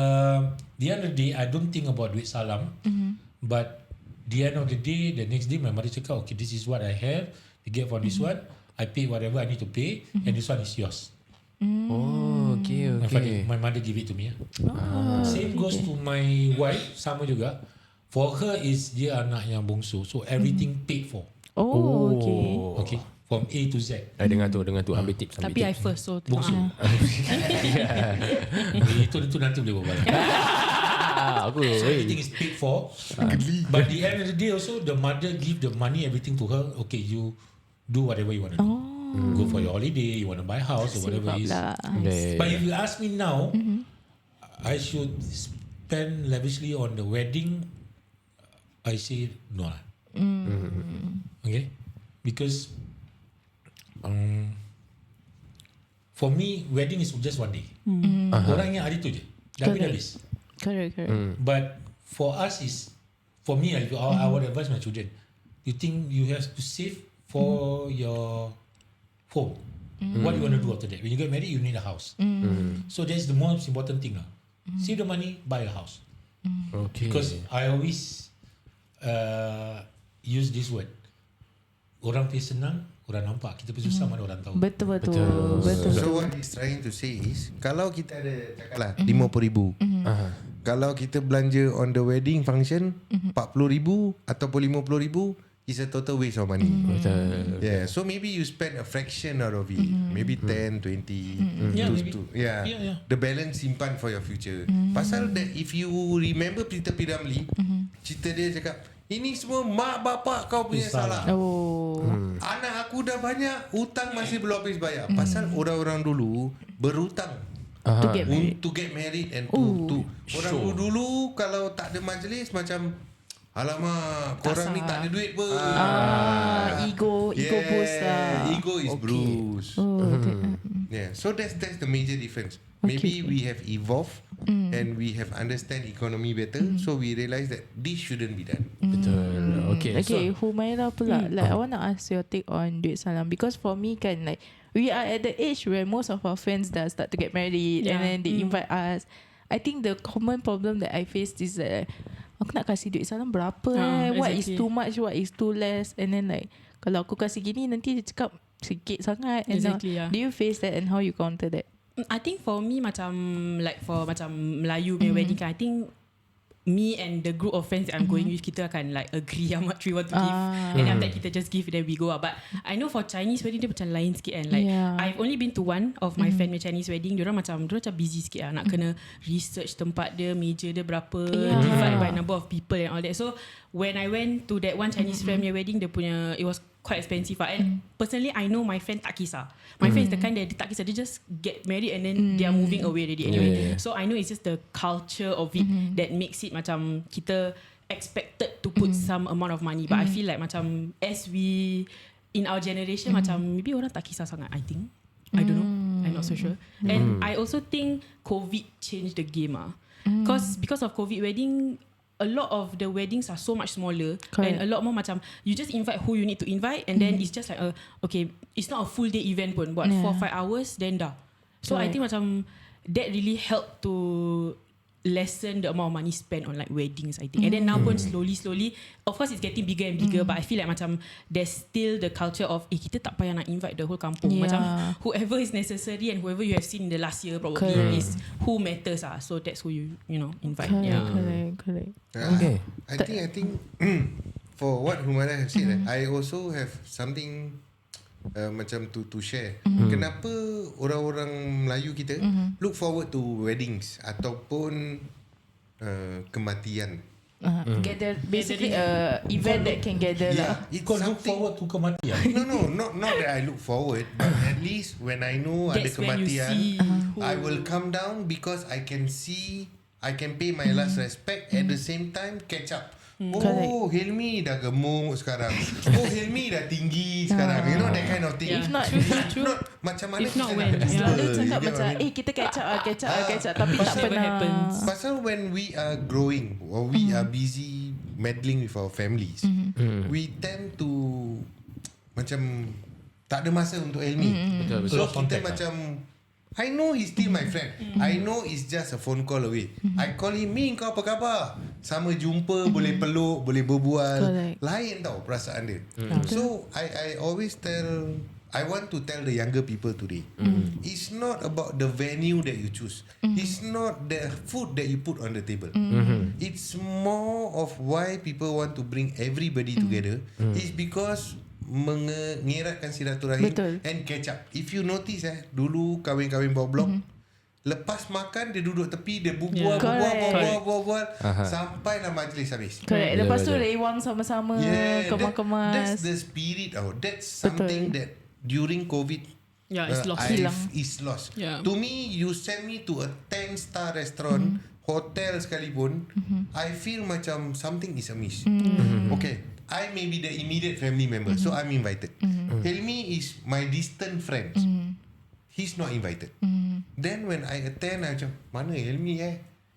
the end of the day, I don't think about duit salam. But the end of the day, the next day, my mother cakap, okay, this is what I have. You get for this one. I pay whatever I need to pay, and this one is yours. Okay. My mother give it to me. Same goes to my wife, sama juga. For her is dia anak yang bongsu, so everything paid for. Okay. From A to Z. Dengar tu ambil tips. Tapi I first, so Bongsu. Itu nanti boleh buat balik. So everything is paid for. But the end of the day also, the mother give the money, everything to her. Okay, you do whatever you want to do. Go for your holiday, you want to buy a house or whatever it is. But if you ask me now, I should spend lavishly on the wedding, I say no lah. Okay? Because for me, wedding is just 1 day. Orang yang hari tu je. Dah habis. Correct. But for us is, for me, I would advise my children. You think you have to save for your home. What do you want to do after that? When you get married, you need a house. So that's the most important thing. Save the money, buy a house. Okay. Because I always use this word. Orang pergi senang, orang nampak. Kita pergi susah, mana orang tahu. Betul. So what he's trying to say is, kalau kita ada cakaplah 50,000, kalau kita belanja on the wedding function 40,000 ataupun 50,000, it's a total waste of money. Yeah, so maybe you spend a fraction out of it, maybe 10, 20, Yeah, maybe. yeah. The balance simpan for your future. Pasal that if you remember Peter Piramli, cerita dia cakap, ini semua mak bapak kau punya salah. Anak aku dah banyak, hutang masih belum habis bayar. Pasal orang-orang dulu berhutang To get married. and to orang dulu kalau tak ada majlis macam, alamak, korang ni tak ada duit pun. Ego boost lah. Ego is bruised. Yeah, so that's the major difference. Maybe we have evolved and we have understand economy better, so we realise that this shouldn't be done. Betul. Okay. Okay, Humaira pula, like I want to ask your take on duit salam, because for me kan, like we are at the age where most of our friends dah start to get married and then they invite us. I think the common problem that I face is that aku nak kasih duit salam berapa what is too much, what is too less, and then like kalau aku kasih gini nanti dia cakap sikit sangat, and do you face that and how you counter that? I think for me macam like for macam Melayu punya wedding kan, I think me and the group of friends that I'm going with, kita akan like agree how much we want to give, and after that kita just give, then we go out. But I know for Chinese wedding dia macam lain sikit kan, like I've only been to one of my friend Chinese wedding. Diorang macam busy sikit lah, nak kena research tempat dia, meja dia berapa, divide by number of people and all that. So when I went to that one Chinese friend punya wedding, dia punya, it was quite expensive lah. And personally I know my friend tak kisah. My friend is the kind that dia tak kisah, dia just get married and then they are moving away already anyway. So I know it's just the culture of it that makes it macam kita expected to put some amount of money. But I feel like macam as we in our generation macam maybe orang tak kisah sangat, I think. I don't know, I'm not so sure. And I also think COVID changed the game because of COVID wedding, a lot of the weddings are so much smaller. And a lot more macam you just invite who you need to invite, and then it's just like okay, it's not a full day event pun, but 4-5 hours then dah. So I think macam that really helped to lessen the amount of money spent on like weddings, I think. And then now pun slowly of course it's getting bigger and bigger, but I feel like macam there's still the culture of kita tak payah nak invite the whole kampung. Macam whoever is necessary and whoever you have seen in the last year probably is who matters so that's who you invite. Correct. Okay. I think for what Humaira have said, I also have something macam to share. Kenapa orang-orang Melayu kita look forward to weddings ataupun kematian? Gather, basically event that can gather lah. Kau look forward to kematian? No, not that I look forward, but at least when I know ada kematian, I will come down because I can see, I can pay my last respect, at the same time catch up. Hilmi dah gemuk sekarang. Hilmi dah tinggi sekarang. You know that kind of thing. If not, not macam mana kita nak dia cakap macam kita catch up tapi tak pernah. Pasal when we are growing or we are busy meddling with our families, we tend to macam tak ada masa untuk Hilmi. So kita macam, I know he's still my friend. I know it's just a phone call away. I call him, Mi, kau apa khabar? Sama jumpa, boleh peluk, boleh berbual. Lain tau perasaan dia. So I always I want to tell the younger people today, it's not about the venue that you choose. It's not the food that you put on the table. It's more of why people want to bring everybody together. It's because mengeratkan silaturahim and catch up. If you notice dulu kahwin-kahwin bawah blok, lepas makan dia duduk tepi, dia berbual sampailah majlis habis. Lepas tu rewang sama-sama, kemas-kemas. That's the spirit. That's something that during COVID is lost. To me, you send me to a 10-star restaurant, hotel sekalipun, I feel macam something is amiss. Okay, I may be the immediate family member, so I'm invited. Hilmi is my distant friend. He's not invited. Then when I attend, I macam, mana Helmi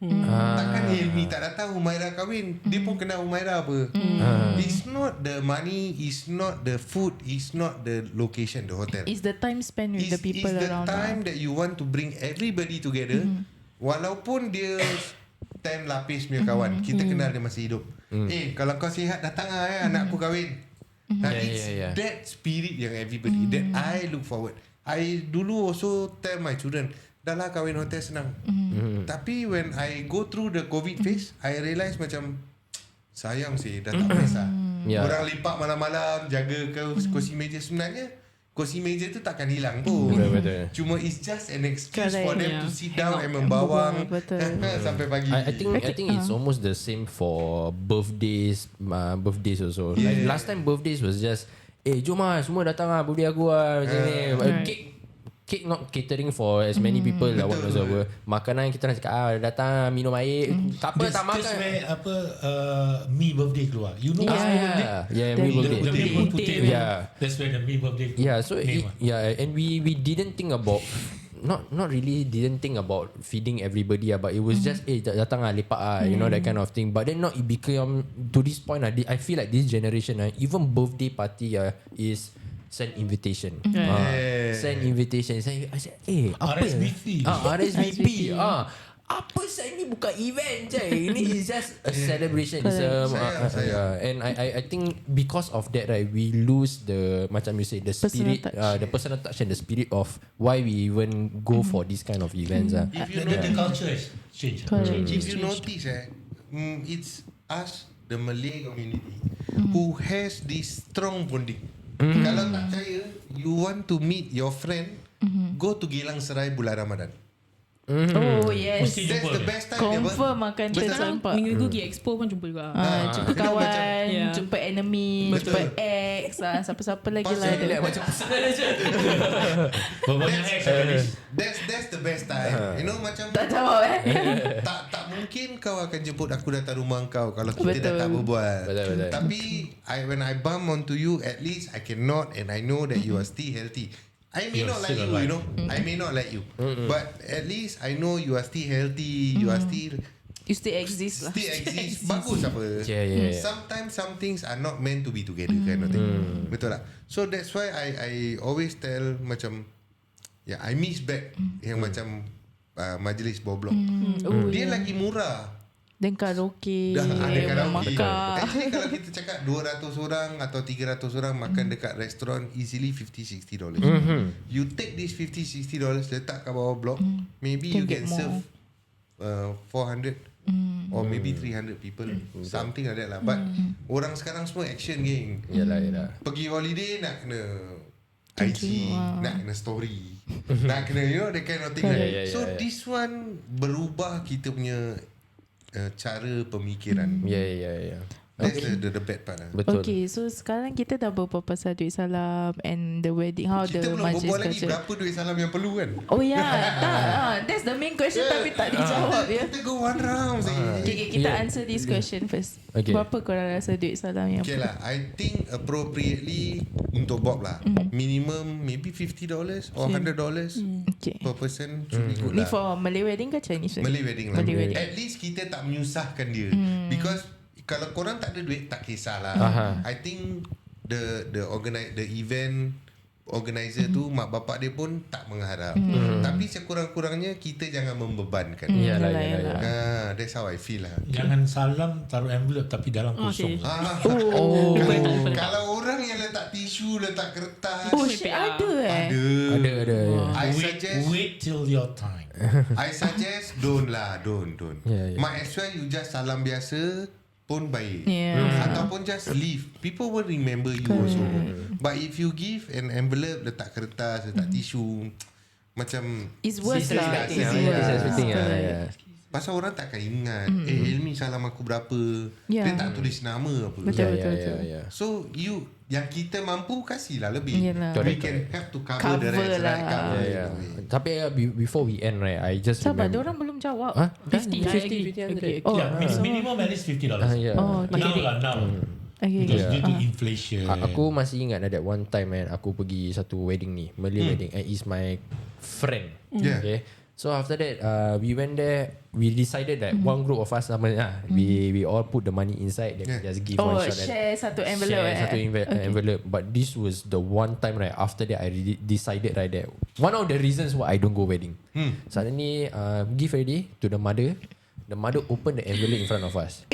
Takkan Helmi tak datang Humaira kahwin. Dia pun kenal Humaira apa. It's not the money, it's not the food, it's not the location, the hotel. It's the time spent with the people it's the around. time that you want to bring everybody together. Walaupun dia 10 lapis punya kawan, kita kenal dia masih hidup. Kalau kau sihat datang anak aku kahwin. It's that spirit yang everybody that I look forward. I dulu also tell my children, dah lah kahwin hotel senang. Tapi when I go through the COVID phase, I realise macam sayang sih, dah tak best lah. Orang lipat malam-malam jaga kursi meja. Sebenarnya kursi meja tu takkan hilang pun. Cuma it's just an excuse for them to sit down and membawang sampai pagi. I think it's almost the same for birthdays also. Like last time birthdays was just jom lah semua datang lah birthday aku lah macam ni. Cake not catering for as many people lah. Makanan kita nak cakap datang minum air. Tak apa tak makan. That's where me birthday keluar. You know me birthday. The me putih. That's where the me birthday. And we didn't think about not really didn't think about feeding everybody but it was just datang lah lepak you know, that kind of thing. But then it became to this point I feel like this generation even birthday party is send invitation. Send invitation. I said, apa RSVP. Apa saya ni bukan event je. Ini is just a celebration. It's and I think because of that we lose the macam you say the spirit, the personal touch and the spirit of why we even go for this kind of events. If you know the culture has changed. If you notice it's us, the Malay community, who has this strong bonding. Kalau tak percaya, you want to meet your friend, go to Geylang Serai bulan Ramadan. Oh yes, that's the best time. Confirm makan tersampak. Minggu pergi expo pun jumpa juga. Jumpa kawan, jumpa enemy, jumpa ex, siapa-siapa lagi lah. Macam personal je. That's the best time. You know macam tak jawab tak mungkin kau akan jemput aku datang rumah kau kalau kita dah tak berbual. Tapi when I bump onto you, at least I can nod and I know that you are still healthy. I may not like you, you know. I may not like you, but at least I know you are still healthy. You are still. You still exist lah. Still exist. Bagus apa? Sometimes some things are not meant to be together, kind of thing. Betul tak? So that's why I always tell macam, I miss back yang macam majlis bawah blok. Dia lagi murah. Dan karaoke. Dah ada karaoke. Makan. Actually kalau kita cakap 200 orang atau 300 orang makan dekat restoran easily $50-$60. You take this $50-$60 letak kat bawah blok, maybe you can serve 400 or maybe 300 people, something like that lah. But orang sekarang semua action geng. Yalah. Pergi holiday nak kena IG, nak kena story, nak kena you know that kind of thing. So this one berubah kita punya cara pemikiran. That's the bad part lah. Betul. Okay, so sekarang kita dah berbual pasal duit salam and the wedding, how kita the majlis belum berbual lagi culture. berapa duit salam yang perlu kan. Oh tak, that's the main question tapi tak dijawab Kita go one round Okay, kita answer this question first. Berapa korang rasa duit salam yang perlu? lah, I think appropriately untuk Bob lah, minimum maybe $50 or $100 per person should be good Ni lah. for Malay wedding ke Chinese wedding? Malay wedding lah. Malay wedding. At least kita tak menyusahkan dia. Because kalau korang tak ada duit tak kisahlah. I think the event organizer tu mak bapak dia pun tak mengharap. Tapi sekurang-kurangnya kita jangan membebankan. Yalah. That's how I feel lah. Jangan salam taruh envelope tapi dalam kosong. Kalau orang yang letak tisu, letak kertas. Ada Ada. I suggest Wait till your time. I suggest don't. Might as well you just salam biasa pun baik. Ataupun just leave. People will remember you also. But if you give an envelope, letak kertas, letak tisu, macam it's worse lah. pasal orang takkan ingat Ilmi salam aku berapa. Dia tak tulis nama apa. Betul. So you yang kita mampu kasihlah lebih. We can have to cover the rest lah. Tapi before we end right, I just sabar, dia orang belum jawab. 50. Minimum at least $50. Now. Because due to inflation. Aku masih ingat that one time aku pergi satu wedding ni, Malay wedding, and it's my friend. Okay. So after that, we went there. We decided that one group of us, we all put the money inside. Then we just give one shot. Share satu envelope. Share satu envelope. But this was the one time right after that I decided right that one of the reasons why I don't go wedding. Suddenly, give already to the mother. The mother opened the envelope in front of us.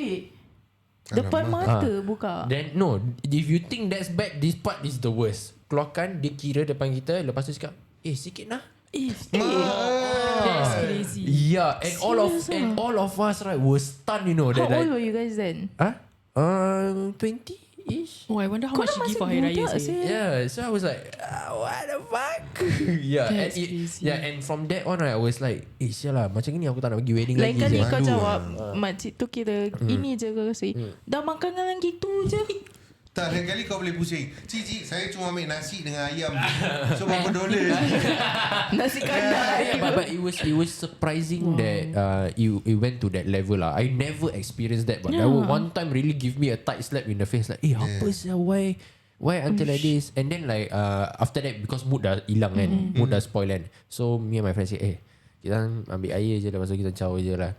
Depan mata buka. Then no, if you think that's bad, this part is the worst. Keluarkan, dia kira depan kita. Lepas tu cakap, sikit lah. That's crazy. Yeah, and all of us right were stunned, you know. How that, old were you guys then? 20-ish. Oh, I wonder how much she give for Hari Raya. Yeah, so I was like, what the fuck? Yeah, and from that on right, I was like, sialah, macam ni aku tak nak pergi wedding Lain lagi. kali kau jawab, makcik tu kira ini je kau kasi. Dah makan dengan gitu je. Tak, lain kali kau boleh pusing. Cik, saya cuma ambil nasi dengan ayam. So berapa dolar? Nasi kandar. But it was surprising that it went to that level lah. I never experienced that, but that one time really give me a tight slap in the face. Like, apa sih, why until like this? And then like after that, because mood dah hilang kan, mood dah spoil kan. So me and my friend say, kita ambil air je, lepas tu kita caw je lah.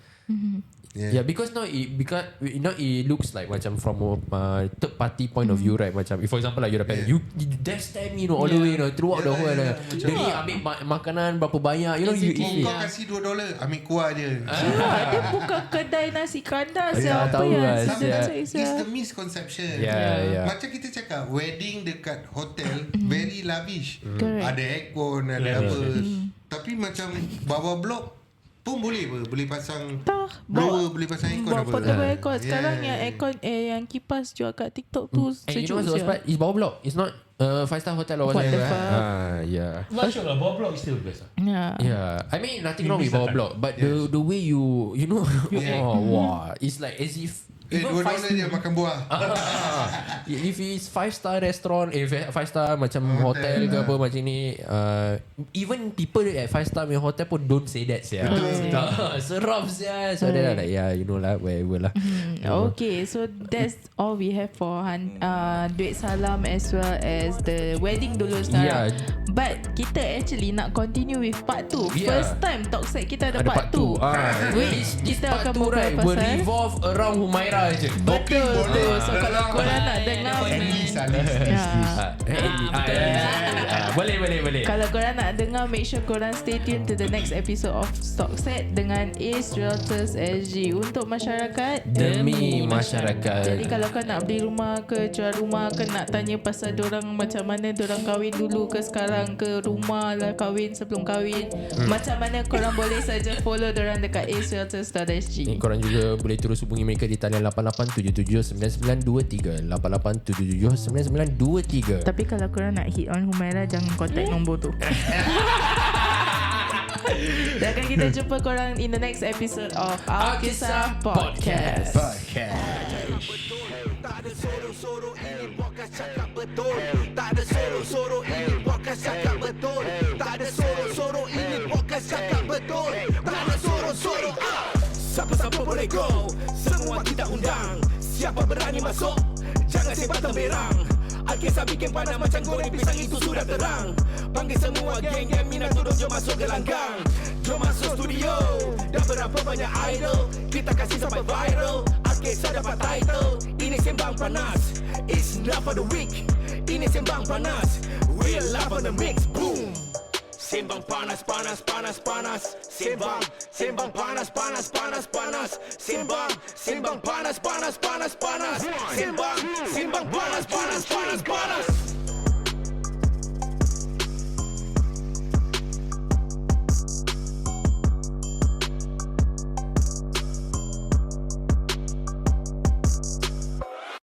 Yeah, because now it looks like macam from a third party point of view, right? Macam if for example like you're a parent, you dash them, all the way, throughout the whole. Dia ni ambil makanan berapa banyak, you kau kasih $2, ambil kuah je. Dia buka kedai nasi kandar. Siapa tahu yang lah, It's the misconception. Macam kita cakap, wedding dekat hotel very lavish. Ada aircon, ada apa. Tapi macam bawah blok pun boleh pasang blower, boleh pasang aircon apa. Portable aircon. Sekarang yang aircon yang kipas jual kat TikTok tu sejuk je. It's bawah blok. It's not 5-star hotel or whatever. Yeah. Not sure lah, bawah block is still best lah. Yeah. I mean nothing wrong with bawah block, but the way you know, wow, it's like as if $2 dia makan buah. If it's 5-star restaurant, if 5-star macam hotel ke apa macam ni, even people at 5-star hotel pun don't say that sia. Seram sia. So they're like, you know lah, wherever lah. Okay, so that's all we have for duit salam as well as the wedding dulu sekarang. But kita actually nak continue with part 2. First time talk set kita ada part 2. Which kita akan buka will pasal revolve around Humaira je. Betul. So kalau korang nak dengar boleh. Kalau korang nak dengar, make sure korang stay tuned to the next episode of Stock Set dengan AceRealtorsSg. Untuk masyarakat, Demi masyarakat. Jadi kalau kau nak beli rumah ke, jual rumah ke, nak tanya pasal dorang macam mana dorang kahwin dulu ke sekarang ke, rumah lah kahwin sebelum kahwin, macam mana korang boleh saja follow dorang dekat AceRealtorsSg. Korang juga boleh terus hubungi mereka di talian 88779923 88779923. Tapi kalau korang nak hit on Humaira, jangan contact nombor tu. Dan akan kita jumpa korang in the next episode of Al-Kisah Podcast. Tak ada sorok-sorok, ini podcast cakap betul. Tak ada sorok-sorok, ini podcast cakap betul. Tak ada sorok-sorok, ini podcast cakap betul. Tak ada sorok-sorok. Siapa-siapa boleh go, semua kita undang. Siapa berani masuk, jangan sebat temberang. Al-Kisah bikin panas macam goreng pisang, itu sudah terang. Panggil semua geng-geng minat turun, jom masuk gelanggang. Jom masuk studio, dah berapa banyak idol, kita kasih sampai viral. Al-Kisah dapat title, ini sembang panas. It's not for the weak, ini sembang panas. Real love on the mix, boom. Sembang panas, panas, panas, panas. Sembang panas, panas, panas, panas. Sembang panas, panas, panas, panas. Sembang panas, panas, panas, panas.